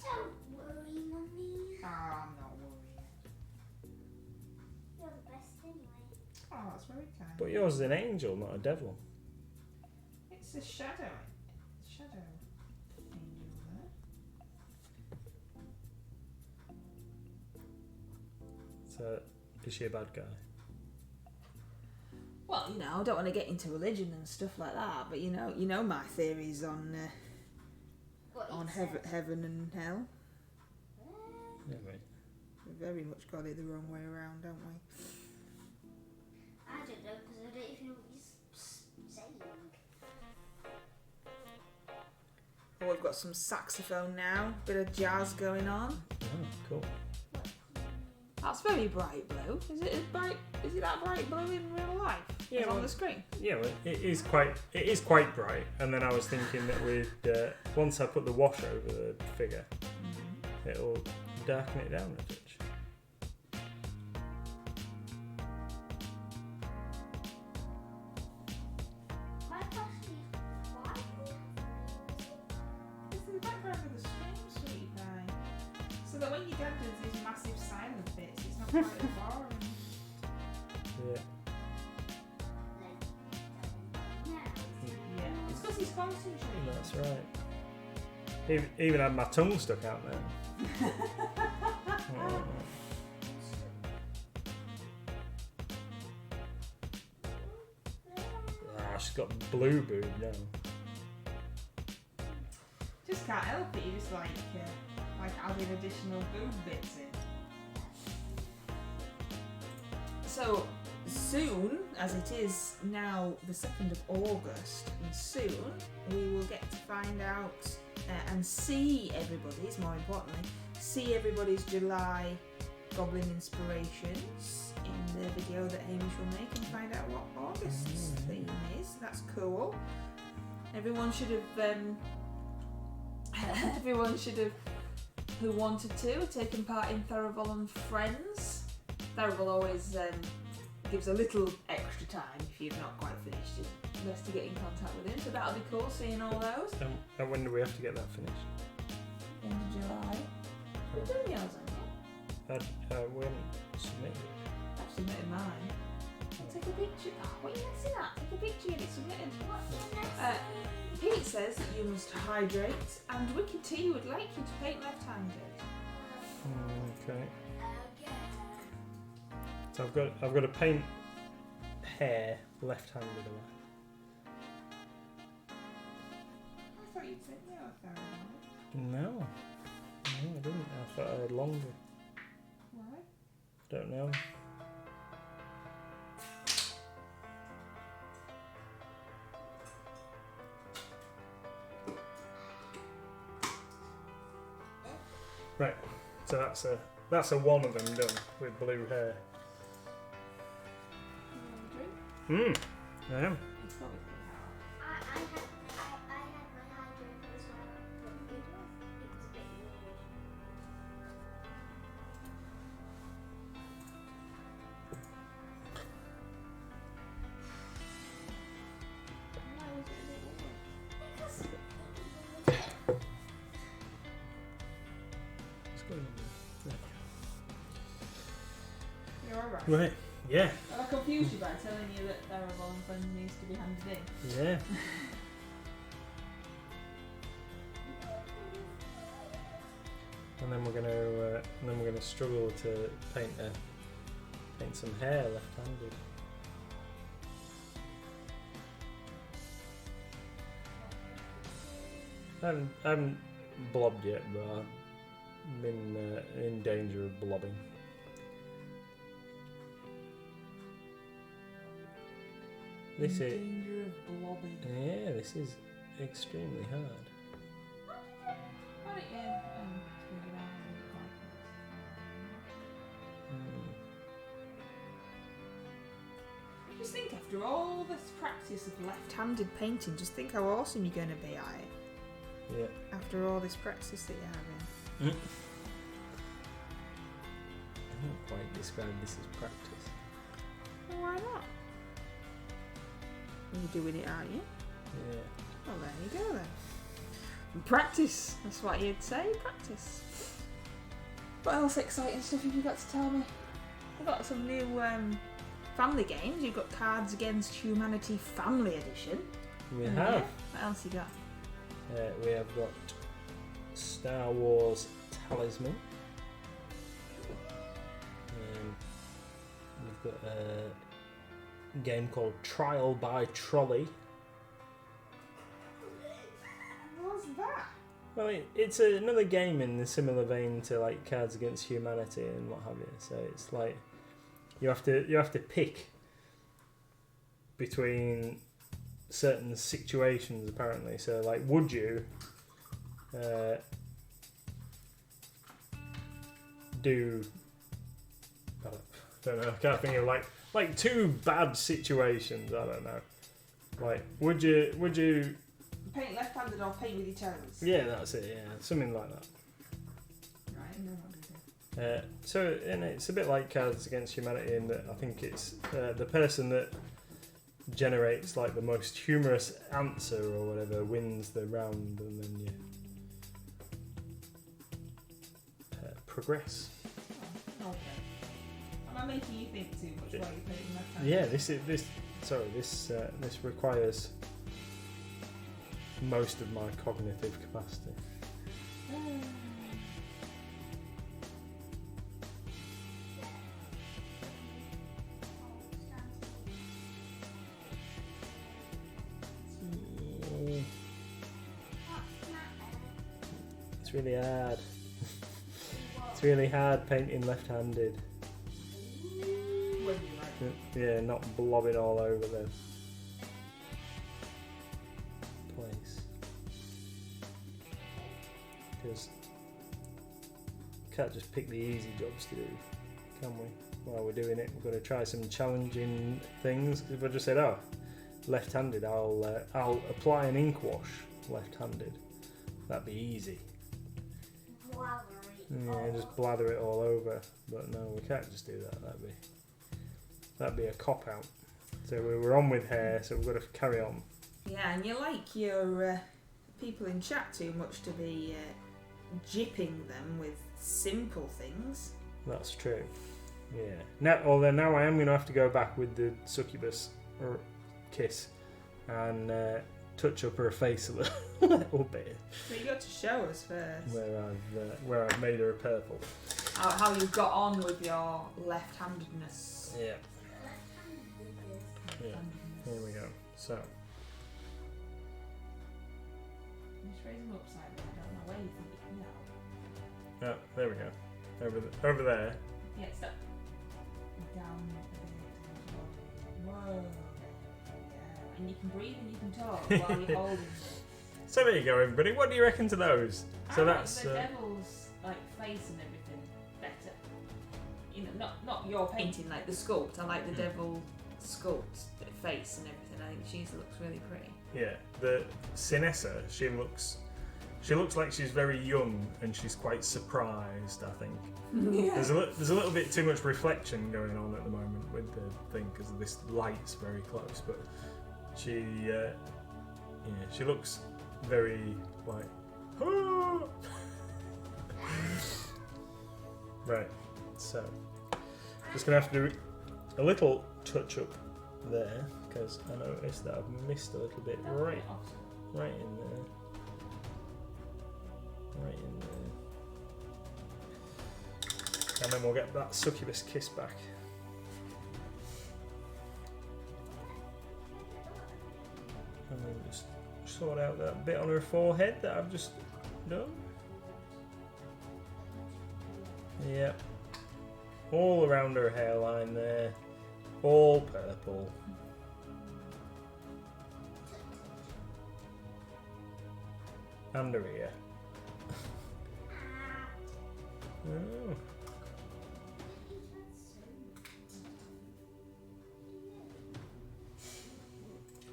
Don't worry, Mummy. Oh, I'm not worried. You're the best anyway. Oh, that's very kind. But yours is an angel, not a devil. It's a shadow. Shadow angel there. So, is she a bad guy? Well, you know, I don't want to get into religion and stuff like that, but you know my theories on What you on said. heaven and hell. Yeah, right. very much got it the wrong way around, don't we? I don't know because I don't even know what you're saying. Oh, we've got some saxophone now. Bit of jazz going on. Oh, cool. That's very bright blue. Is it as bright? Is it that bright blue in real life? Yeah, As well, on the screen. Yeah, well, it is quite bright. And then I was thinking that with once I put the wash over the figure, it'll darken it down a touch. My question is, why? It's in the background of the screen, sweetie pie. So that when your dad does these massive silent bits, it's not quite as boring. Yeah. Yeah, it's because he's concentrating. That's right. Even had my tongue stuck out there. Oh. Ah, she's got blue boob now. Just can't help it. You just like adding additional boob bits in. So soon, as it is now the 2nd of August, and soon we will get to find out and see everybody's, more importantly, see everybody's July Goblin inspirations in the video that Hamish will make and find out what August's theme is. That's cool. Everyone should have who wanted to have taken part in Theraval and Friends. Theraval always gives a little extra time if you've not quite finished it. Best to get in contact with him, so that'll be cool seeing all those. And when do we have to get that finished? End of July. You've done yours, haven't you? We haven't submitted it. I've submitted mine. Take a picture. Oh, what are you messing at? Take a picture and it's submitted. Pete says that you must hydrate, and Wicked T would like you to paint left-handed. Okay. So I've got to paint hair left-handed away. I thought you'd said you were Theraval. No, I didn't. I thought I had longer. Why? Don't know. Right, so that's a one of them done with blue hair. You want a drink? I am. It's not with blue hair. I had my hydrant as well, but it was a bit weird. Why was it a bit weird? Because It's going on. You're alright. Right, yeah, Well, I confused you by telling you that Theraval and Friends needs to be handed in. yeah. And then we're gonna struggle to paint some hair left-handed. I haven't blobbed yet, but I've been in danger of blobbing. This is danger of blobbing. yeah. This is extremely hard. Why don't you smooth it out and quite Just think, after all this practice of left-handed painting, just think how awesome you're going to be at it. Yeah. After all this practice that you're having. I don't quite describe this as practice. Well, why not? You're doing it, aren't you? Yeah. Well, there you go then. Practice. That's what you'd say. Practice. What else exciting stuff have you got to tell me? We've got some new family games. You've got Cards Against Humanity Family Edition. We Yeah. have. What else you got? We have got Star Wars Talisman. We've got a game called Trial by Trolley. What's that? Well, it's another game in the similar vein to like Cards Against Humanity and what have you. So it's like you have to pick between certain situations apparently. So like, would you do? I don't know. I can't think of like two bad situations. I don't know. Like, would you? Paint left-handed or paint with your toes? Yeah, that's it. Yeah, something like that. Right. So, and it's a bit like Cards Against Humanity in that I think it's the person that generates like the most humorous answer or whatever wins the round, and then you progress. Oh, okay. Am I making you think too much while you're painting left-handed? Yeah, this requires most of my cognitive capacity. It's really hard. It's really hard painting left-handed. Yeah, not blobbing all over the place. Because can't just pick the easy jobs to do, can we? While we're doing it, we've got to try some challenging things. If I just said, oh, left-handed, I'll apply an ink wash left-handed. That'd be easy. Yeah, just blather it all over. But no, we can't just do that. That'd be a cop out. So we're on with hair, so we've got to carry on. Yeah, and you like your people in chat too much to be jipping them with simple things. That's true. Yeah. Now I am going to have to go back with the succubus or kiss and touch up her face a little bit. So you got to show us first Where I've made her purple. how you got on with your left-handedness. Yeah. Yeah. Here we go. So. Just raise them upside down. I don't know where you think you can go. Oh, there we go. Over there. Yeah, stop. Down. Whoa. Yeah. And you can breathe and you can talk while you're holding them. So there you go, everybody. What do you reckon to those? So I that's like the devil's like face and everything better. You know, not your painting like the sculpt. I like the devil sculpt face and everything. I think she looks really pretty. Yeah, the Sinessa, she looks like she's very young and she's quite surprised, I think. Yeah. There's a little bit too much reflection going on at the moment with the thing because this light's very close, but she looks very like, ah! Right, so just gonna have to do a little touch up there because I noticed that I've missed a little bit right in there. Right in there. And then we'll get that succubus kiss back. And then just sort out that bit on her forehead that I've just done. Yep. All around her hairline there. All purple. And her ear. Oh.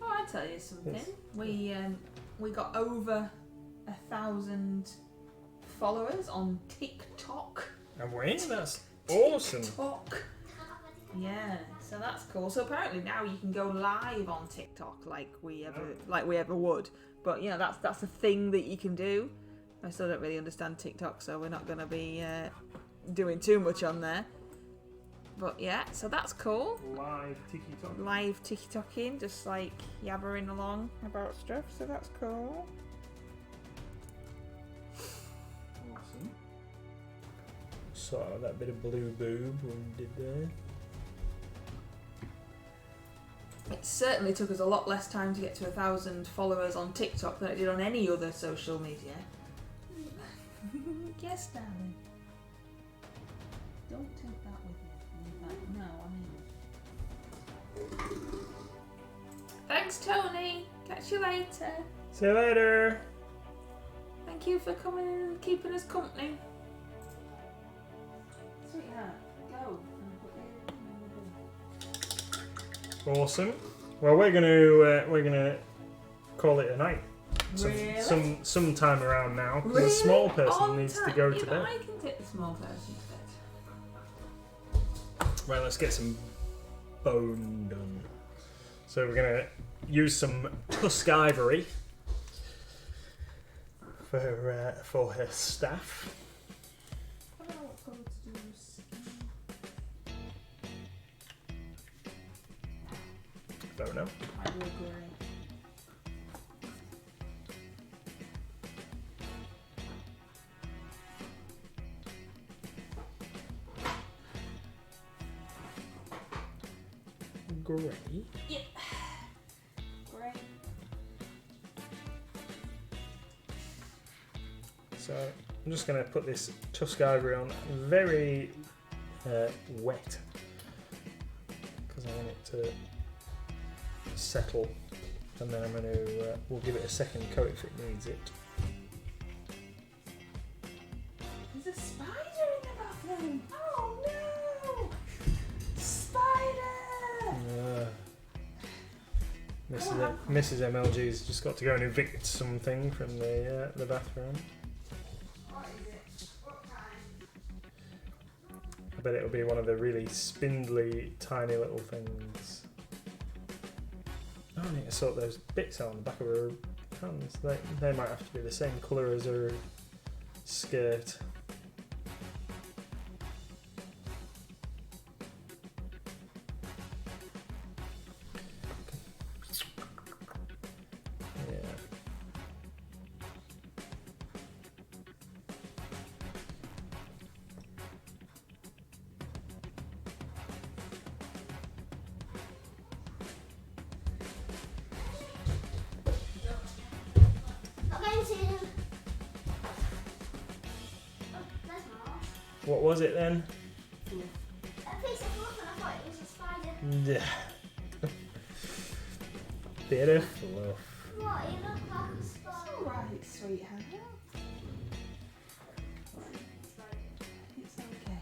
Oh, I'll tell you something. We got over 1,000 followers on TikTok. And we? That's awesome. TikTok. Yeah, so that's cool. So apparently now you can go live on TikTok like we ever would. But you know that's a thing that you can do. I still don't really understand TikTok, so we're not going to be doing too much on there. But yeah, so that's cool. Live TikTok. Live TikToking, just like yabbering along about stuff. So that's cool. Awesome. So that bit of blue boob we did there. It certainly took us a lot less time to get to 1,000 followers on TikTok than it did on any other social media. Yes, darling. Don't take that with you. No, I mean. Thanks, Tony. Catch you later. See you later. Thank you for coming and keeping us company. Sweetheart, go. Awesome. Well, we're gonna call it a night. Really? Sometime around now, because Really? the small person On needs to time? go Yeah, to but bed. I can take the small person to bed. Right, let's get some bone done. So we're gonna use some tusk ivory for her staff. I don't know what colour to do. Don't know. Might be a grey. Grey. Yeah. Grey. So I'm just gonna put this tusk ivory on very wet because I want it to settle, and then I'm gonna we'll give it a second coat if it needs it. There's a spider in the bathroom. Oh no! Spider! Mrs. MLG's just got to go and evict something from the bathroom. What is it? What time? I bet it'll be one of the really spindly, tiny little things. Oh, I need to sort those bits out on the back of her hands. They might have to be the same colour as her skirt. Yeah. Not going to. Oh, that's not. What was it then? A piece of fluff and I thought it was a spider. Yeah. Bit of fluff. What? You look like a spider. Alright, sweetheart. It's okay.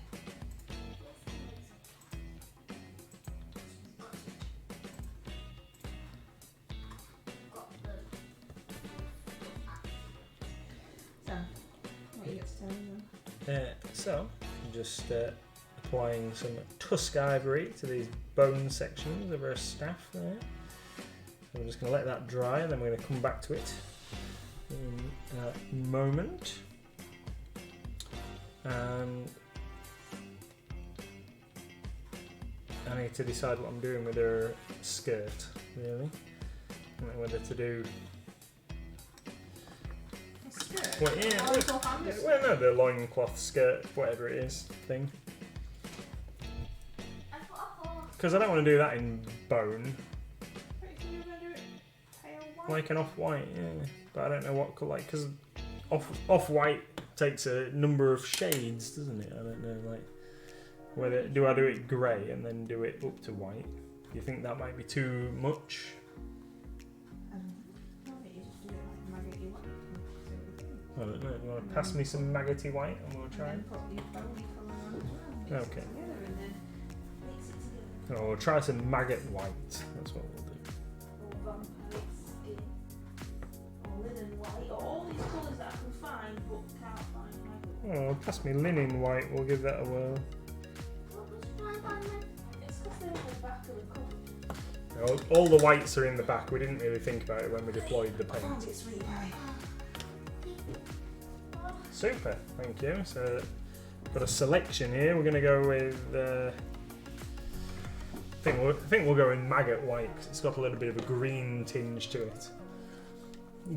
So, what you get to tell me then? So, I'm just applying some tusk ivory to these bone sections of her staff there. So I'm just going to let that dry, and then we're going to come back to it in a moment. And I need to decide what I'm doing with her skirt, really. I don't know whether to do. Well, yeah, well, no, the loincloth skirt, whatever it is, thing. I put a hole. Because I don't want to do that in bone, like an off-white, yeah. But I don't know what colour, like, because off-white takes a number of shades, doesn't it? I don't know, like, whether, do I do it grey and then do it up to white? Do you think that might be too much? I don't know. You want to pass me some maggoty white and we'll try it? Okay. Oh, we'll try some maggot white. That's what we'll do. Oh, pass me linen white. We'll give that a whirl. All the whites are in the back. We didn't really think about it when we deployed the paint. Super, thank you. So, got a selection here. We're going to go with. I think we'll go in maggot white because it's got a little bit of a green tinge to it.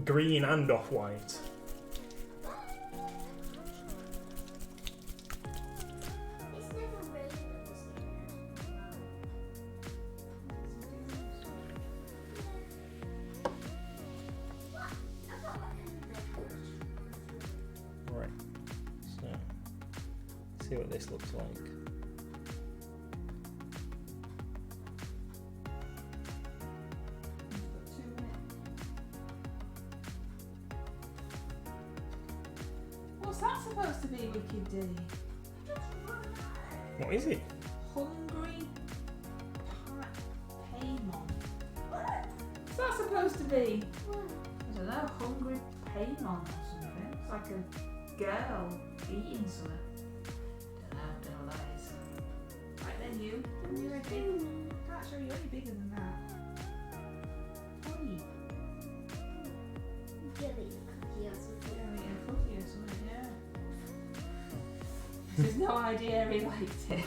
Green and off-white. Right. See what this looks like. What's that supposed to be, Wicked D? What is it? Hungry Paymon. What's that supposed to be? I don't know, Hungry Paymon or something. It's like a girl eating something. Don't know what that is. Right then, you. Are you ready? Can't show you any bigger than that. Oi. Jelly cookie or something. Yeah, eating a cookie or something, yeah. There's no idea he liked it.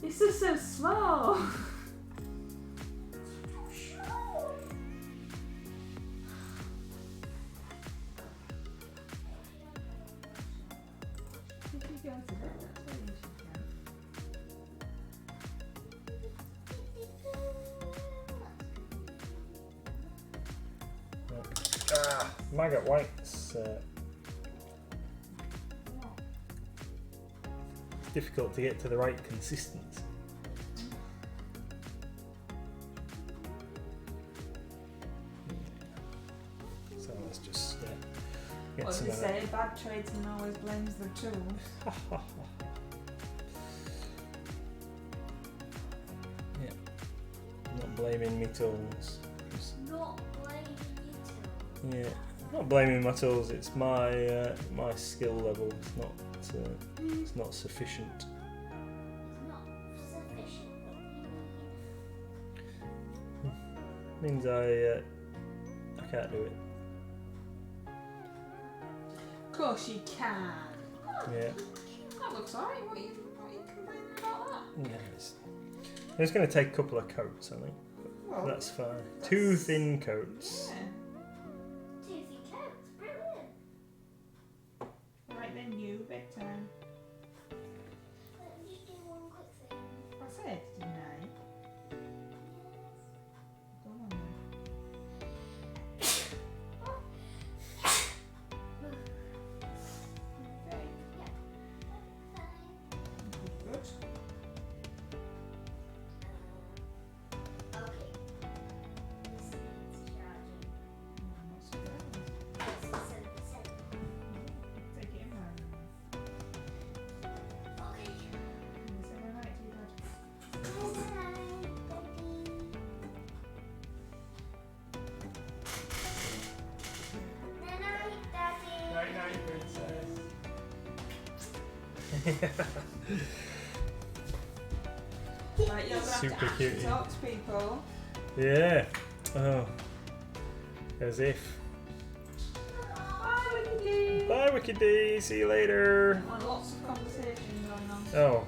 It's just so small. If you go to bed, that's where you should go. Maggot whites. Difficult to get to the right consistency. So let's just get What some did of they say? Bad tradesman always blames the tools. that. Yeah. Not blaming me tools. Not blaming you two. Yeah. Not blaming my tools. It's my my skill level. It's not sufficient. It's not sufficient. Means I can't do it. Of course you can. Yeah. That looks alright. What are you complaining about that? Yeah. It's going to take a couple of coats, I think. Well, That's fine. 2 thin coats. yeah. Two thin coats. Brilliant. Right then, you bedtime. Let me just do one quick thing. I said, didn't I? Go on then. Okay. Good. Okay. This needs charging. What's it doing? It's 7%. Take it in there. Okay. Is it alright to you, Dad? Night night, princess. Right, you're gonna have Super to actually cute. talk to people. Yeah. Oh. As if. Bye, Wicked D. Bye, Wicked D. See you later. Want lots of conversation going on. Oh.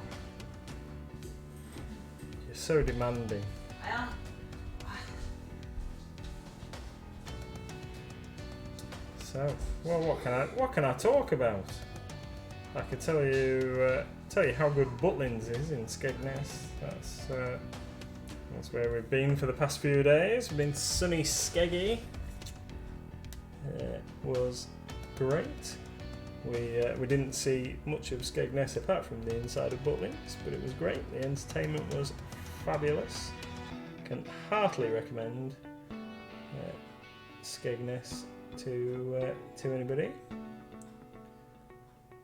You're so demanding. I am. So, well, what can I talk about? I could tell you how good Butlins is in Skegness. That's where we've been for the past few days. We've been sunny Skeggy. Was great. We didn't see much of Skegness apart from the inside of Butlins, but it was great. The entertainment was fabulous. Can heartily recommend Skegness to anybody.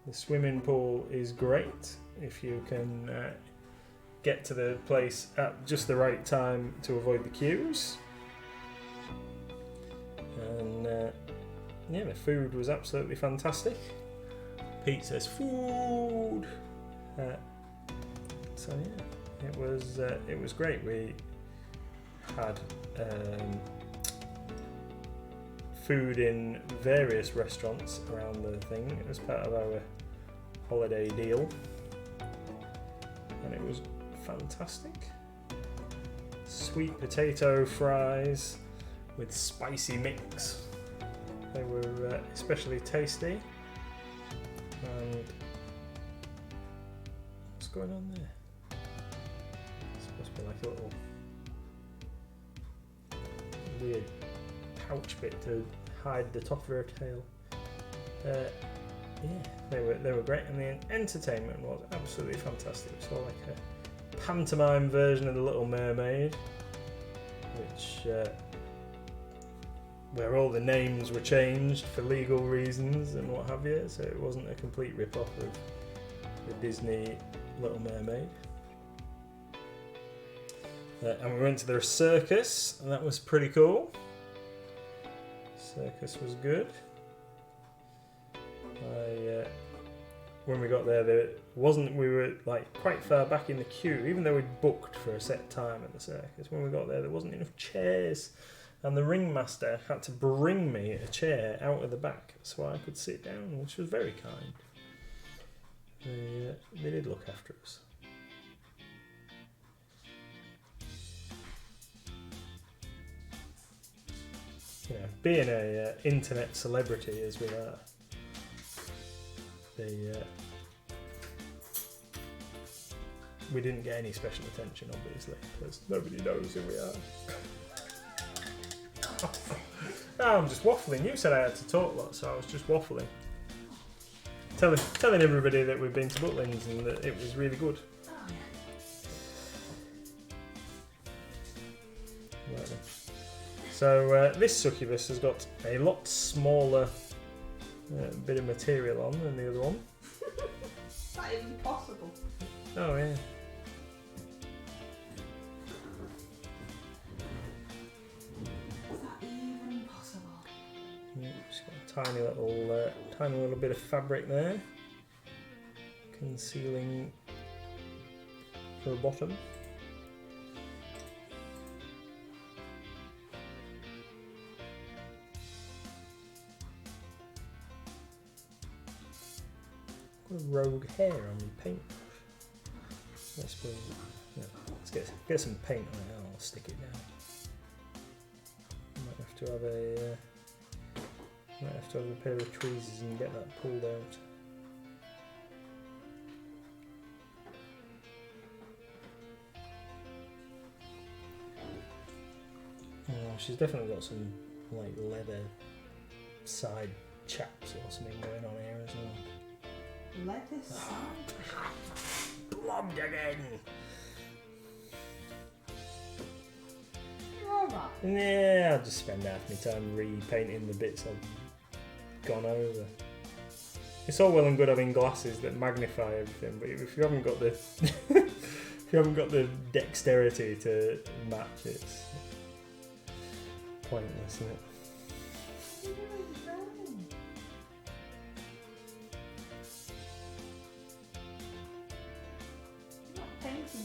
The swimming pool is great if you can get to the place at just the right time to avoid the queues. And yeah, the food was absolutely fantastic. Pete says food. So yeah, it was great. We had food in various restaurants around the thing as part of our holiday deal, and it was fantastic. Sweet potato fries with spicy mix. They were especially tasty. And what's going on there? It's supposed to be like a little weird pouch bit to hide the top of her tail. yeah, they were great, and the entertainment was absolutely fantastic. We saw like a pantomime version of The Little Mermaid, which where all the names were changed for legal reasons and what have you, so it wasn't a complete rip-off of the Disney Little Mermaid. And we went to the circus, and that was pretty cool. Circus was good. When we got there wasn't. We were like quite far back in the queue, even though we'd booked for a set time at the circus. When we got there wasn't enough chairs, and the ringmaster had to bring me a chair out of the back so I could sit down, which was very kind. They did look after us. Yeah, being a internet celebrity as we are, we didn't get any special attention, obviously, because nobody knows who we are. Oh, I'm just waffling. You said I had to talk lots, so I was just waffling. Telling everybody that we've been to Butlins and that it was really good. Right then. So this succubus has got a lot smaller bit of material on than the other one. Is that even possible? Oh yeah. Is that even possible? Yeah, it's got a tiny little bit of fabric there, concealing the bottom. Got a rogue hair on your paintbrush. I suppose. Yeah, let's get some paint on it and I'll stick it down. Might have to have a pair of tweezers and get that pulled out. Oh, she's definitely got some like leather side chaps or something going on here as well. Leather side? Blobbed again! You're alright. Yeah, I'll just spend half my time repainting the bits I've gone over. It's all well and good having glasses that magnify everything, but if you haven't got the if you haven't got the dexterity to match, it's pointless, isn't it?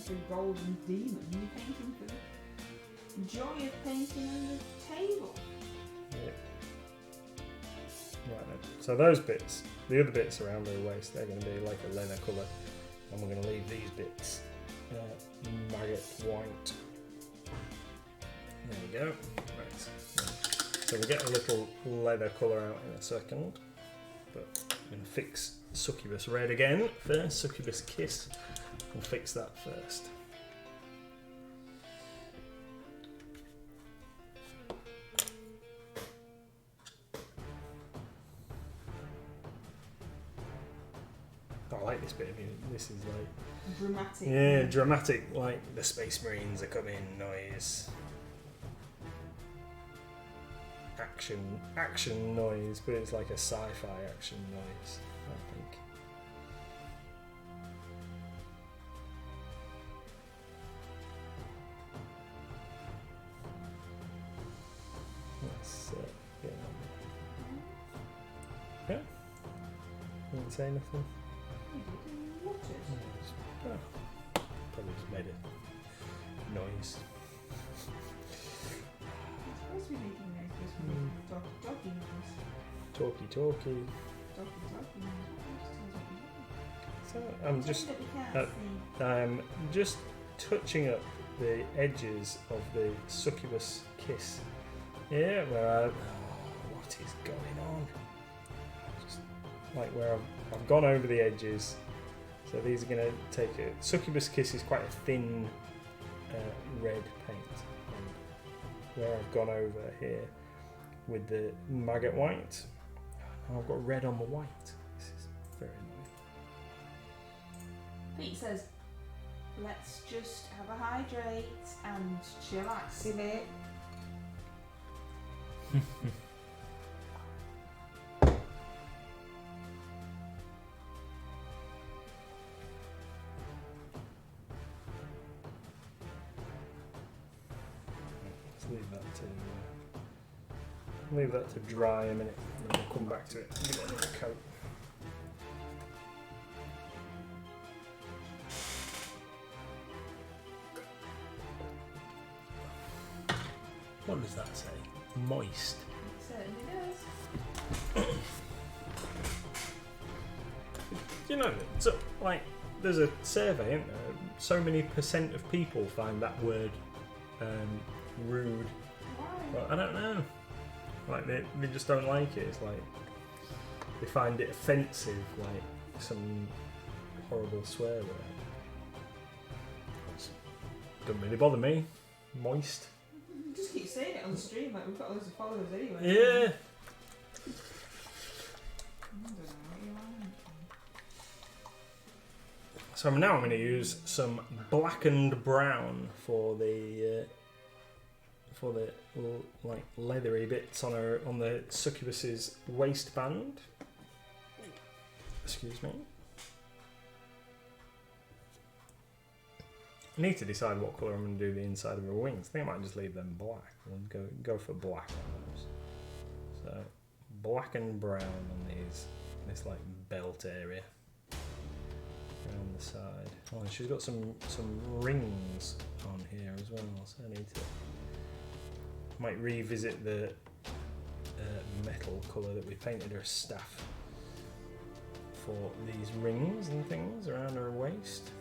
For Golden Demon, you're painting for the joy of painting on the table. Yeah. Right then. So those bits, the other bits around her waist, they're going to be like a leather colour, and we're going to leave these bits maggot white. There we go. Right. So we'll get a little leather colour out in a second, but I'm going to fix Succubus red again first. Succubus Kiss. We'll fix that first. I like this bit of music. This is like dramatic. Yeah, dramatic, like the Space Marines are coming noise. Action noise, but it's like a sci-fi action noise, I think. Let's get on. Yeah? You didn't say nothing? Oh, probably just made a noise. Supposed to be making noise, just talky noise. Talky. Talky noise. So I'm just touching up the edges of the Succubus Kiss. Yeah, where what is going on? Just like where I've gone over the edges. So these are going to take a Succubus Kiss is quite a thin red paint, and where I've gone over here with the maggot white, I've got red on the white. This is Very annoying. Pete says, let's just have a hydrate and chillax in it. Let's leave that to dry a minute, and then we'll come back to it and give it another coat. What does that say? Moist. It certainly does. You know, so like, there's a survey, isn't there? So many % of people find that word rude. Why? Well, I don't know. Like they just don't like it. It's like they find it offensive, like some horrible swear word. Doesn't really bother me. Moist. Just keep saying it on the stream, like we've got loads of followers anyway. Yeah. I don't know what you want. So now I'm going to use some blackened brown for the like leathery bits on the succubus's waistband. Excuse me. I need to decide what colour I'm going to do the inside of her wings. I think I might just leave them black and go for black on those. So black and brown on these, this like belt area around the side. Oh, and she's got some rings on here as well, so I need to might revisit the metal colour that we painted her staff for these rings and things around her waist.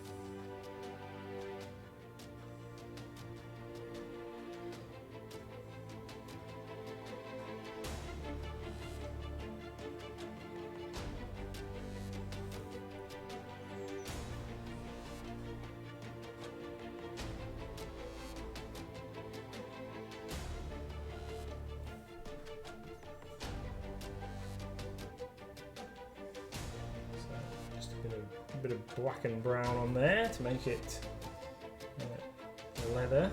Bit of black and brown on there to make it leather.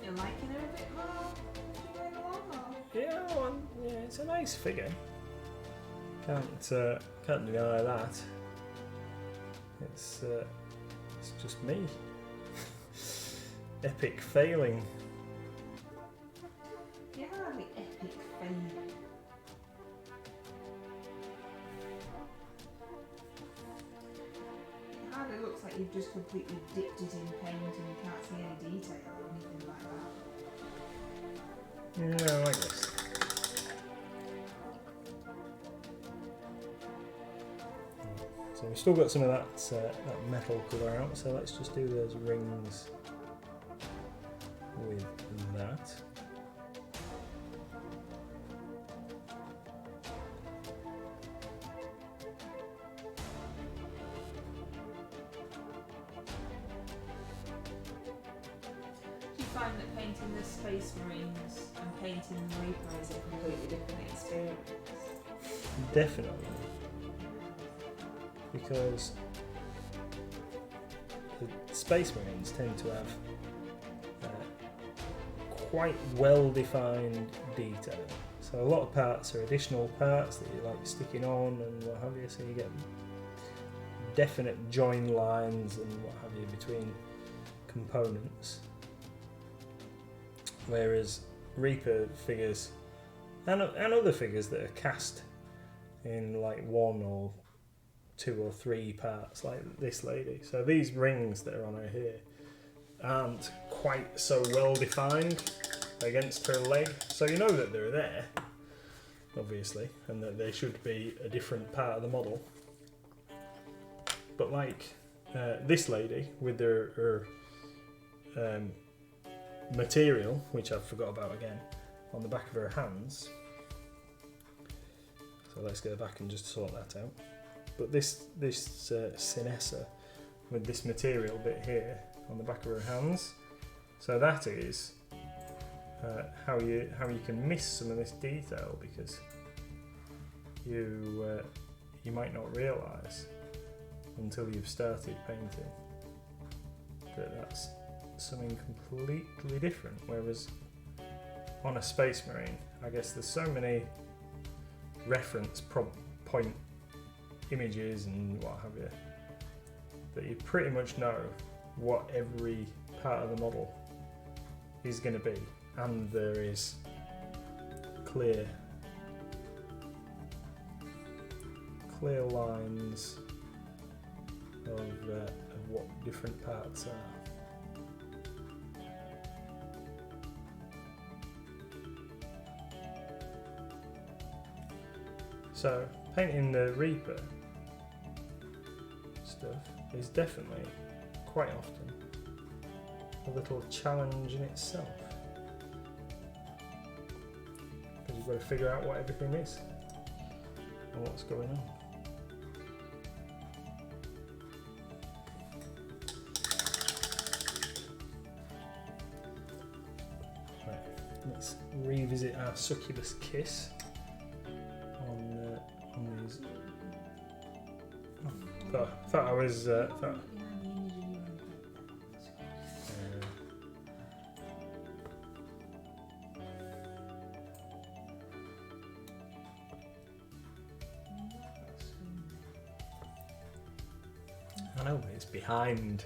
You're liking her a bit more? Going along, or? Yeah, well, yeah, it's a nice figure. Can't deny that. It's just me. Epic failing. Yeah, the epic fail. It hardly looks like you've just completely dipped it in paint and you can't see any detail or anything like that. Yeah, I like this. So we've still got some of that metal colour out, so let's just do those rings with that. Do you find that painting the Space Marines and painting the Reaper is a completely different experience? Definitely. Because the Space Marines tend to have quite well-defined detail. So a lot of parts are additional parts that you like sticking on and what have you, so you get definite join lines and what have you between components. Whereas Reaper figures and other figures that are cast in like 1 or 2 or 3 parts, like this lady. So these rings that are on her here aren't quite so well defined against her leg. So you know that they're there, obviously, and that they should be a different part of the model. But like this lady with her material, which I forgot about again, on the back of her hands. So let's go back and just sort that out. But this Sinessa with this material bit here on the back of her hands So that is how you can miss some of this detail, because you might not realise until you've started painting that that's something completely different. Whereas on a Space Marine, I guess there's so many reference point images and what have you that you pretty much know what every part of the model is going to be, and there is clear lines of what different parts are. So painting the Reaper stuff is definitely quite often a little challenge in itself, because you've got to figure out what everything is and what's going on. Right, let's revisit our succubus kiss on these. Thought I was. I know, but it's behind.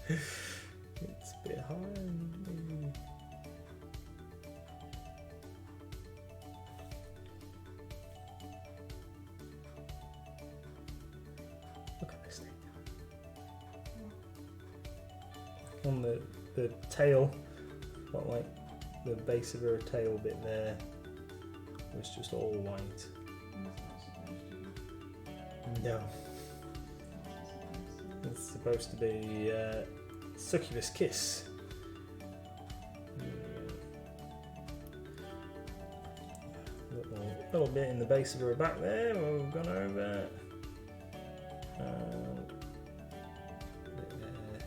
It's behind me. Look at this thing. On the tail, got like the base of her tail bit there was just all white. No. It's supposed to be succubus kiss. Little bit in the base of her back there. We've gone over. Bit there.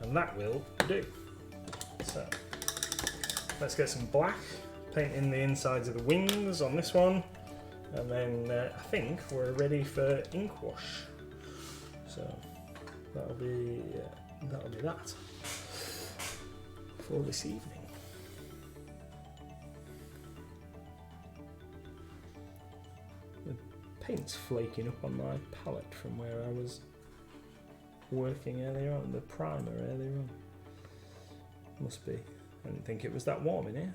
And that will do. So let's get some black, painting the insides of the wings on this one, and then I think we're ready for ink wash. So that'll be that for this evening. The paint's flaking up on my palette from where I was working earlier on, the primer earlier on. Must be. I didn't think it was that warm in here.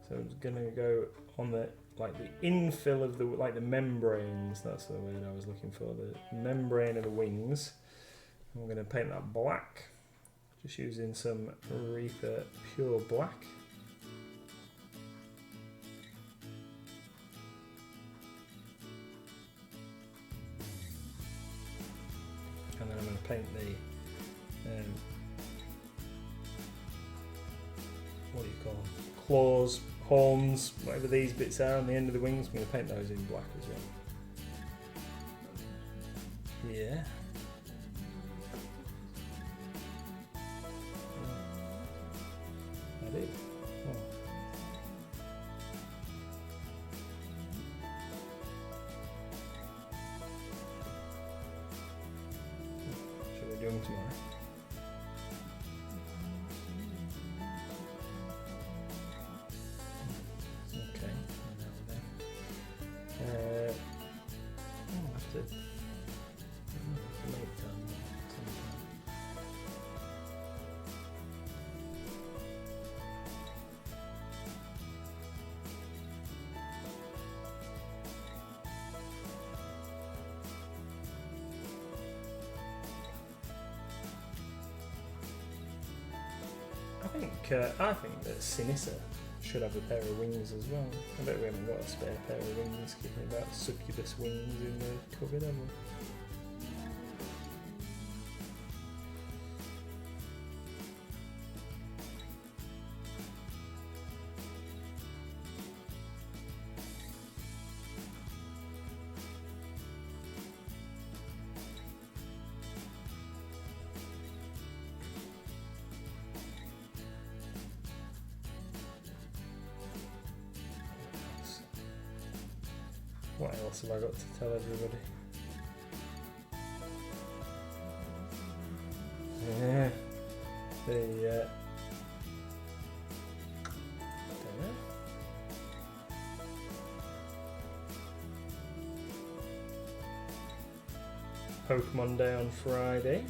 So I'm gonna go on the infill of the membranes. That's the word I was looking for. The membrane of the wings. And we're gonna paint that black. Just using some Reaper Pure Black. And then I'm going to paint the what do you call them? Claws, horns, whatever these bits are on the end of the wings. I'm going to paint those in black as well. Yeah. I do. Oh. Shall we do them tomorrow? Okay. I'll have to make time. I think that Sinissa should have a pair of wings as well. I bet we haven't got a spare pair of wings, given about succubus wings in the cupboard, have we? What else have I got to tell everybody? Yeah, the don't know. Pokemon Day on Friday.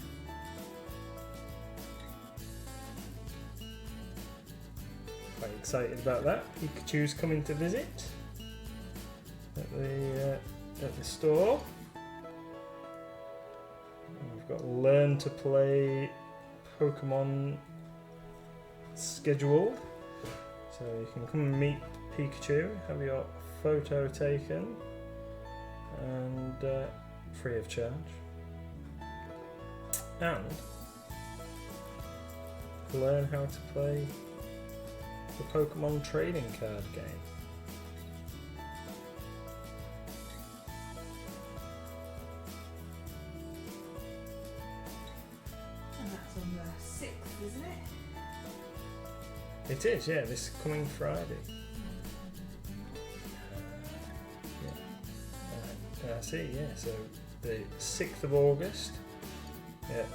Quite excited about that. Pikachu's coming to visit at the store. We've got Learn to Play Pokemon scheduled, so you can come and meet Pikachu, have your photo taken, and free of charge. And learn how to play the Pokemon trading card game. And that's on the 6th, isn't it? It is, yeah, this coming Friday. I see, yeah, so the 6th of August at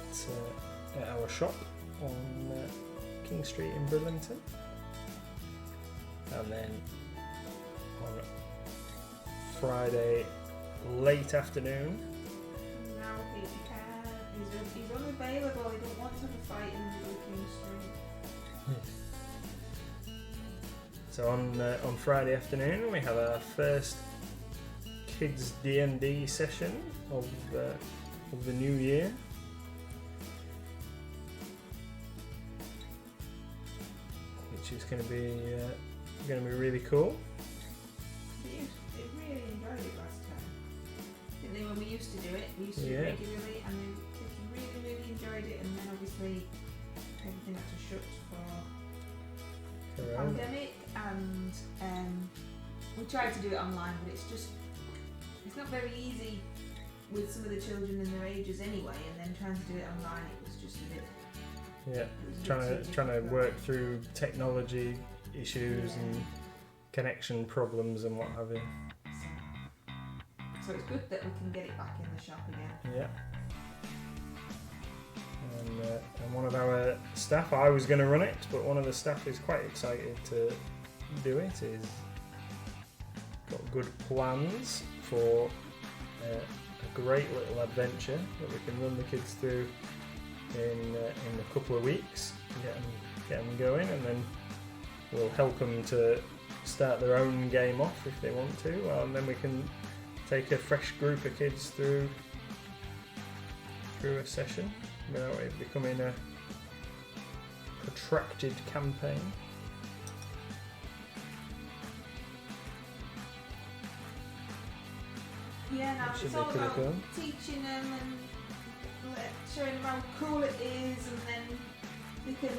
our shop on King Street in Bridlington. And then on Friday late afternoon. Now he can. He's unavailable. He don't want to have a fight in the King Street. So on Friday afternoon we have our first kids D&D session of the new year. Which is going to be really cool. They really enjoyed it last time. Didn't they, when we used to do it? We used to do it regularly, and the kids really enjoyed it. And then obviously everything had to shut for the pandemic, and we tried to do it online, but it's not very easy with some of the children in their ages anyway. And then trying to do it online, it was just a bit. Yeah, trying to work through technology issues and connection problems and what have you. So it's good that we can get it back in the shop again. Yeah. And one of our staff, I was going to run it, but one of the staff is quite excited to do it. He's got good plans for a great little adventure that we can run the kids through in a couple of weeks, get them going, and then we'll help them to start their own game off if they want to, and then we can take a fresh group of kids through a session without it becoming a protracted campaign. Yeah, now it's all about teaching them and showing them how cool it is, and then they can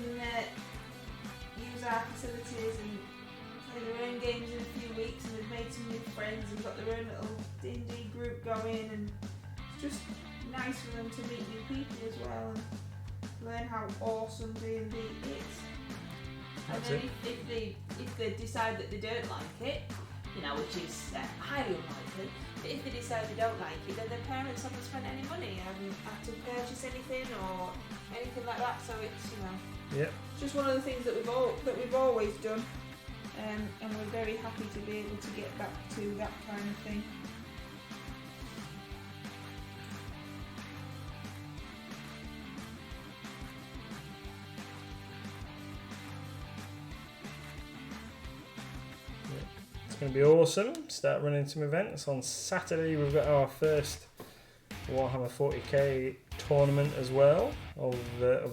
use our facilities and play their own games in a few weeks, and they've made some new friends and got their own little D&D group going, and it's just nice for them to meet new people as well and learn how awesome D&D is. And then if they decide that they don't like it, which is highly unlikely, but if they decide they don't like it, then their parents haven't spent any money, haven't had to purchase anything or anything like that. So it's it's just one of the things that we've always done, and we're very happy to be able to get back to that kind of thing. It's going to be awesome. Start running some events. On Saturday we've got our first Warhammer 40k tournament as well of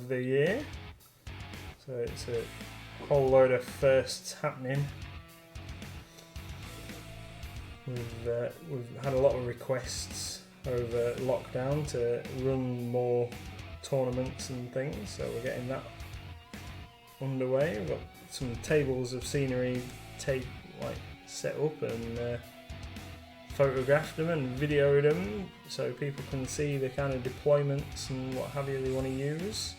the year. So it's a whole load of firsts happening. We've had a lot of requests over lockdown to run more tournaments and things, so we're getting that underway. We've got some tables of scenery set up and photographed them and videoed them so people can see the kind of deployments and what have you they want to use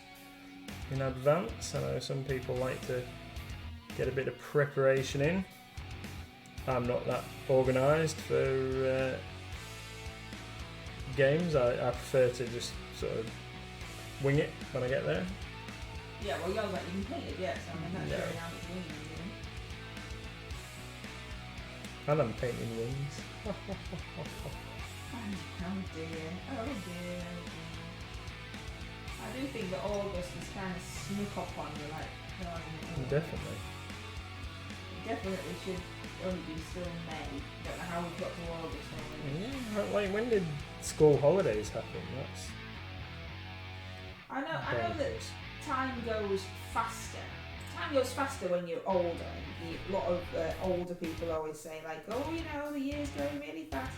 in advance. I know some people like to get a bit of preparation in I'm not that organised for games. I prefer to just sort of wing it when I get there. Yeah, well, yours like you can paint it, yeah, so I mean, that's No. really how it's winging, you know. And I'm painting wings. Oh dear, oh dear. I do think that August is kind of sneak up on you, like, Definitely. It definitely should only be still in May. Don't know how we've got to August already. Yeah, like when did school holidays happen? That's I know that time goes faster. Time goes faster when you're older. A lot of older people always say, like, oh, you know, the year's going really fast.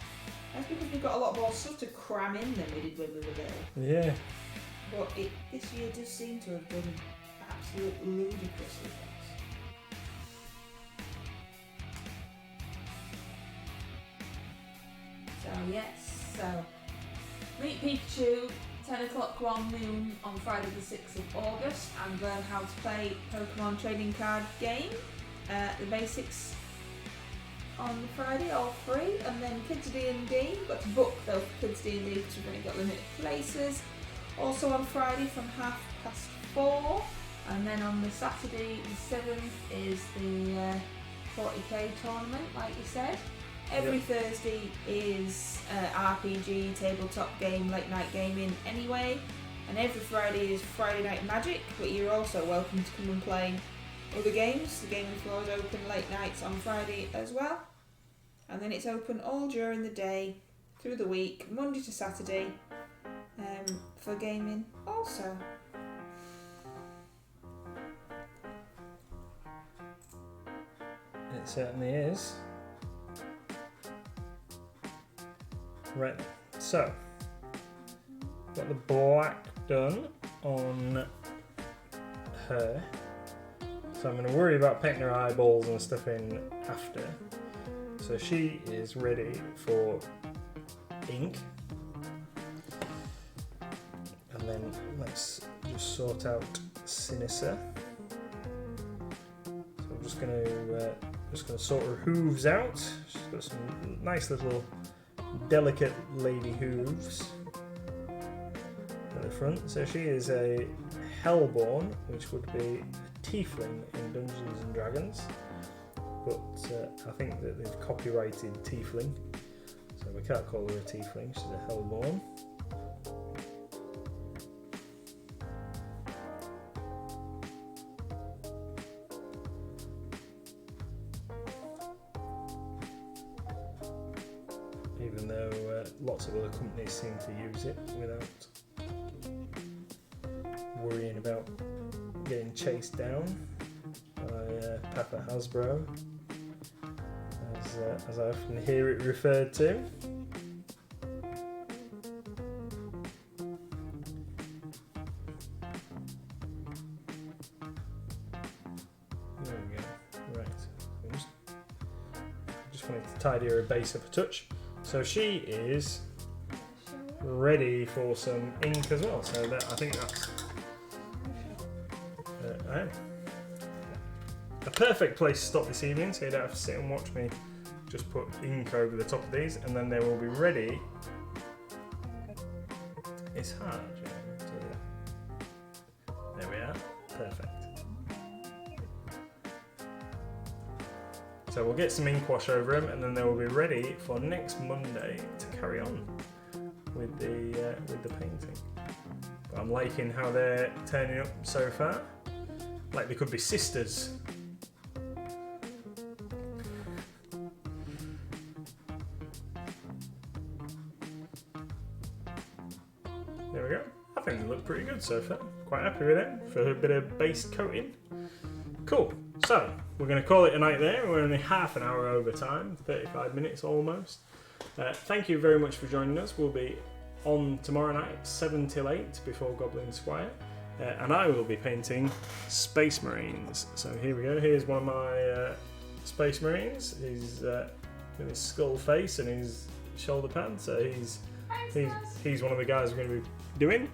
That's because we've got a lot more stuff to cram in than we did when we were little. Yeah. But this year does seem to have been absolutely ludicrously fast. So yes, so meet Pikachu, 10 o'clock 1 noon on Friday the 6th of August, and learn how to play Pokemon trading card game. The basics on Friday, all free, and then Kids D&D. You've got to book though for Kids D&D because we've only got limited places. Also on Friday from 4:30, and then on the Saturday the 7th is the 40k tournament, like you said. Every Thursday is RPG, tabletop game, late night gaming anyway. And every Friday is Friday Night Magic, but you're also welcome to come and play other games. The gaming floor is open late nights on Friday as well. And then it's open all during the day, through the week, Monday to Saturday, for gaming also. It certainly is. Right, so got the black done on her. So I'm going to worry about painting her eyeballs and stuff in after. So she is ready for ink. And then let's just sort out Sinister. So I'm just going to sort her hooves out. She's got some nice little delicate lady hooves at the front. So she is a HellBorn, which would be a tiefling in Dungeons and Dragons, but I think that they've copyrighted tiefling, so we can't call her a tiefling. She's a HellBorn. Even though lots of other companies seem to use it without worrying about getting chased down by Papa Hasbro, as I often hear it referred to. There we go. Right. I just wanted to tidy her base up a touch. So she is ready for some ink as well. So that, I think that's a perfect place to stop this evening, so you don't have to sit and watch me just put ink over the top of these, and then they will be ready. It's hard. There we are. Perfect. So we'll get some ink wash over them, and then they will be ready for next Monday to carry on with the painting. But I'm liking how they're turning up so far. Like they could be sisters. There we go. I think they look pretty good so far. Quite happy with it for a bit of base coating. Cool. So we're going to call it a night there. We're only half an hour over time, 35 minutes almost. Thank you very much for joining us. We'll be on tomorrow night, 7 till 8 before Goblin Squire. And I will be painting Space Marines. So here we go. Here's one of my Space Marines. He's with his skull face and his shoulder pads. So he's one of the guys we're going to be doing.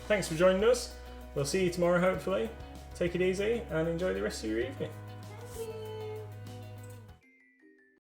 Thanks for joining us. We'll see you tomorrow, hopefully. Take it easy and enjoy the rest of your evening.